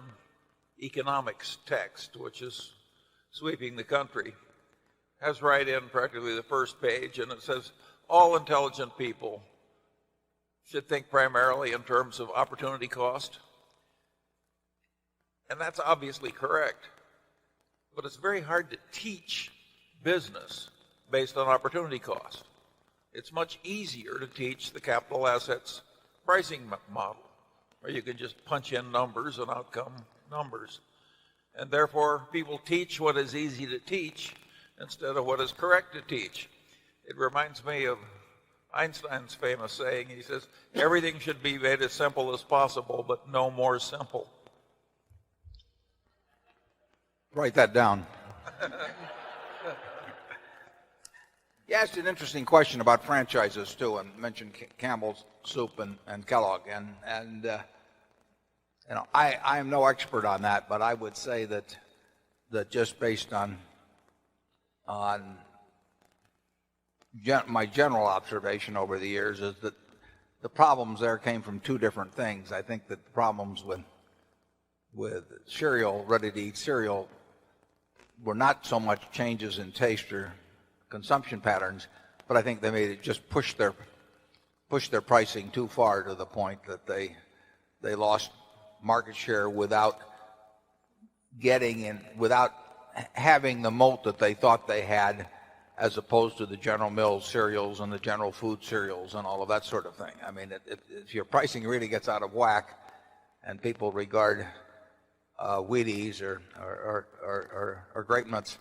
economics text, which is sweeping the country, has right in practically the first page, and it says all intelligent people should think primarily in terms of opportunity cost. And that's obviously correct. But it's very hard to teach business based on opportunity cost. It's much easier to teach the capital assets pricing model, where you can just punch in numbers and outcome numbers. And therefore, people teach what is easy to teach instead of what is correct to teach. It reminds me of Einstein's famous saying. He says, everything should be made as simple as possible, but no more simple. Write that down. You asked an interesting question about franchises, too, and mentioned Campbell's Soup and Kellogg. And I am no expert on that, but I would say that just based on my general observation over the years is that the problems there came from two different things. I think that the problems with cereal, ready-to-eat cereal, were not so much changes in taste or consumption patterns, but I think they made it just push their pricing too far to the point that they lost market share without having the moat that they thought they had, as opposed to the General Mills cereals and the General Food cereals and all of that sort of thing. I mean, if your pricing really gets out of whack and people regard Wheaties or Grape Nuts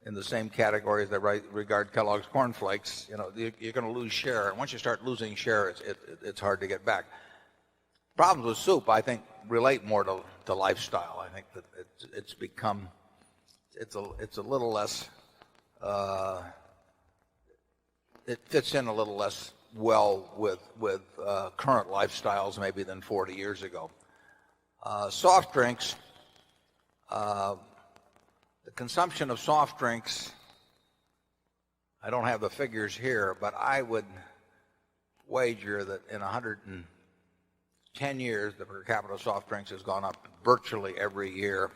in the same category as they regard Kellogg's Corn Flakes, you're going to lose share. And once you start losing share, it's hard to get back. Problems with soup, I think, relate more to lifestyle. I think that it's become a little less. It fits in a little less well with current lifestyles maybe than 40 years ago. Soft drinks, the consumption of soft drinks, I don't have the figures here, but I would wager that in 110 years, the per capita soft drinks has gone up virtually every year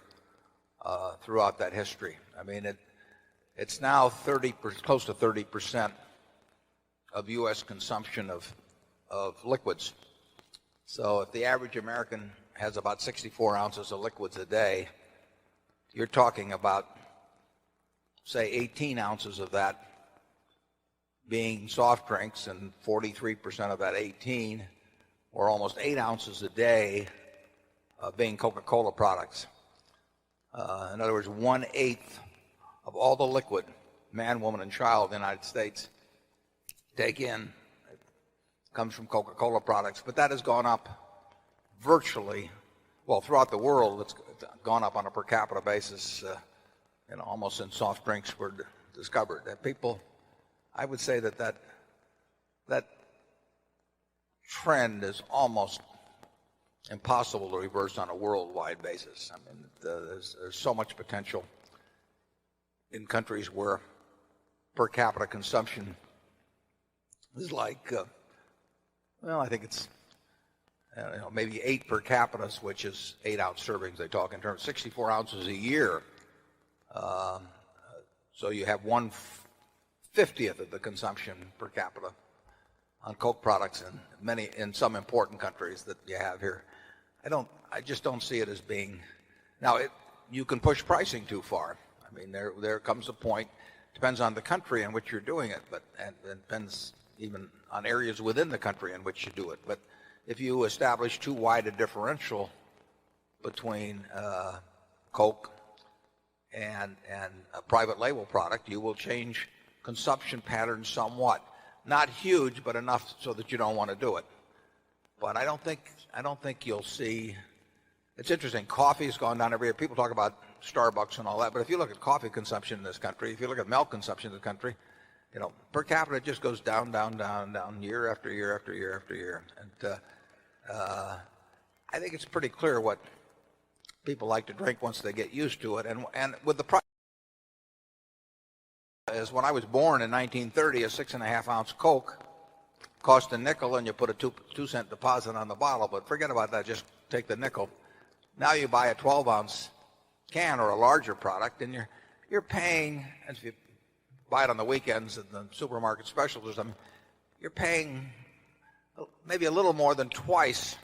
throughout that history. I mean, it's now close to 30% of U.S. consumption of liquids. So if the average American has about 64 ounces of liquids a day, you're talking about, say, 18 ounces of that being soft drinks, and 43% of that 18 or almost 8 ounces a day being Coca-Cola products. In other words, 1/8 of all the liquid man, woman, and child in the United States take in comes from Coca-Cola products. But that has gone up virtually, well, throughout the world, it's gone up on a per capita basis, almost since soft drinks were discovered. That people, I would say that trend is almost impossible to reverse on a worldwide basis. I mean, there's so much potential in countries where per capita consumption is like, I think it's maybe 8 per capita, which is 8-ounce servings. They talk in terms of 64 ounces a year. So you have 1/50th of the consumption per capita on Coke products in some important countries that you have here. I just don't see it as being. Now you can push pricing too far. I mean, there comes a point. Depends on the country in which you're doing it, and depends even on areas within the country in which you do it. But if you establish too wide a differential between Coke and a private label product, you will change consumption patterns somewhat. Not huge, but enough so that you don't want to do it. But I don't think you'll see. It's interesting. Coffee's gone down every year. People talk about Starbucks and all that, but if you look at coffee consumption in this country, if you look at milk consumption in the country, per capita it just goes down, down, down, down, year after year after year after year. And I think it's pretty clear what people like to drink once they get used to it. And with the price, is when I was born in 1930, a 6.5-ounce Coke cost a nickel, and you put a 2-cent deposit on the bottle. But forget about that. Just take the nickel. Now you buy a 12-ounce can or a larger product, and you're paying, as if you buy it on the weekends at the supermarket specials or something, you're paying maybe a little more than twice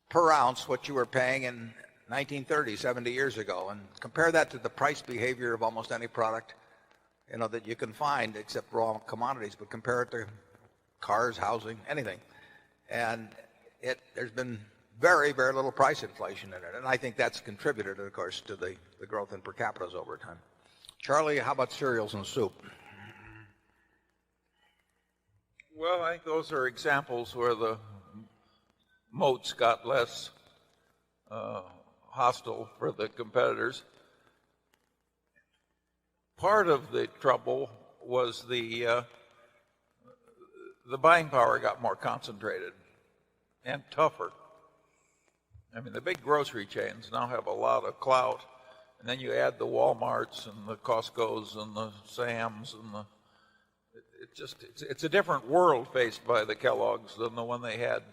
per ounce what you were paying in 1930, 70 years ago. And compare that to the price behavior of almost any product that you can find except raw commodities, but compare it to cars, housing, anything. And there's been very, very little price inflation in it. And I think that's contributed, of course, to the growth in per capitas over time. Charlie, how about cereals and soup? Well, I think those are examples where the moats got less hostile for the competitors. Part of the trouble was the buying power got more concentrated and tougher. I mean, the big grocery chains now have a lot of clout, and then you add the Walmarts and the Costcos and the Sam's, and it's a different world faced by the Kellogg's than the one they had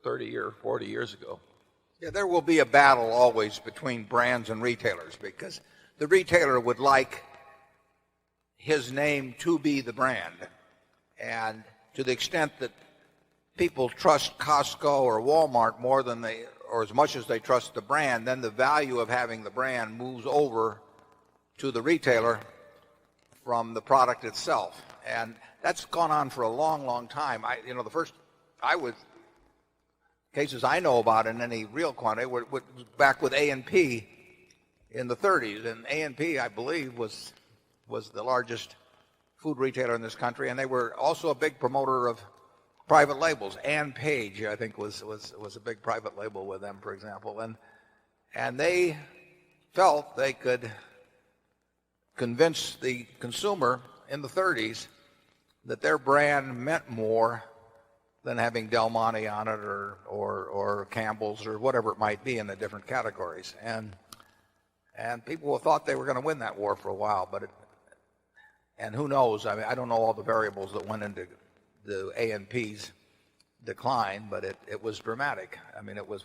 30 or 40 years ago. Yeah, there will be a battle always between brands and retailers, because the retailer would like his name to be the brand. And to the extent that people trust Costco or Walmart more than or as much as they trust the brand, then the value of having the brand moves over to the retailer from the product itself. And that's gone on for a long, long time. The first cases I know about in any real quantity were back with A&P in the 30s. And A&P, I believe, was the largest food retailer in this country, and they were also a big promoter of private labels. Ann Page, I think, was a big private label with them, for example. And they felt they could convince the consumer in the 30s that their brand meant more than having Del Monte on it or Campbell's or whatever it might be in the different categories. And people thought they were going to win that war for a while, and who knows? I mean, I don't know all the variables that went into the A&P's decline, but it was dramatic. I mean, it was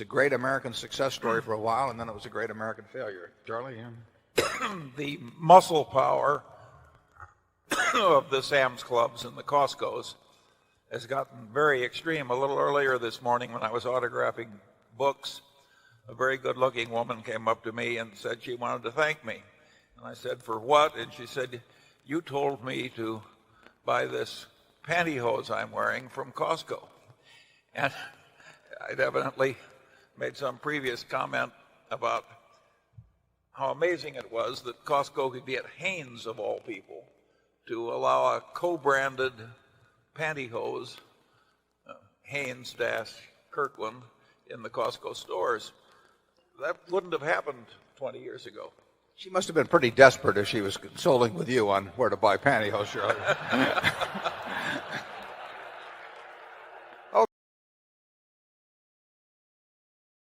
a great American success story for a while, and then it was a great American failure. Charlie? The muscle power of the Sam's Clubs and the Costco's has gotten very extreme. A little earlier this morning when I was autographing books, a very good-looking woman came up to me and said she wanted to thank me. And I said, for what? And she said, you told me to buy this pantyhose I'm wearing from Costco. And I'd evidently made some previous comment about how amazing it was that Costco could get Hanes, of all people, to allow a co-branded pantyhose, Hanes-Kirkland, in the Costco stores. That wouldn't have happened 20 years ago. She must have been pretty desperate if she was consulting with you on where to buy pantyhose, Shirley.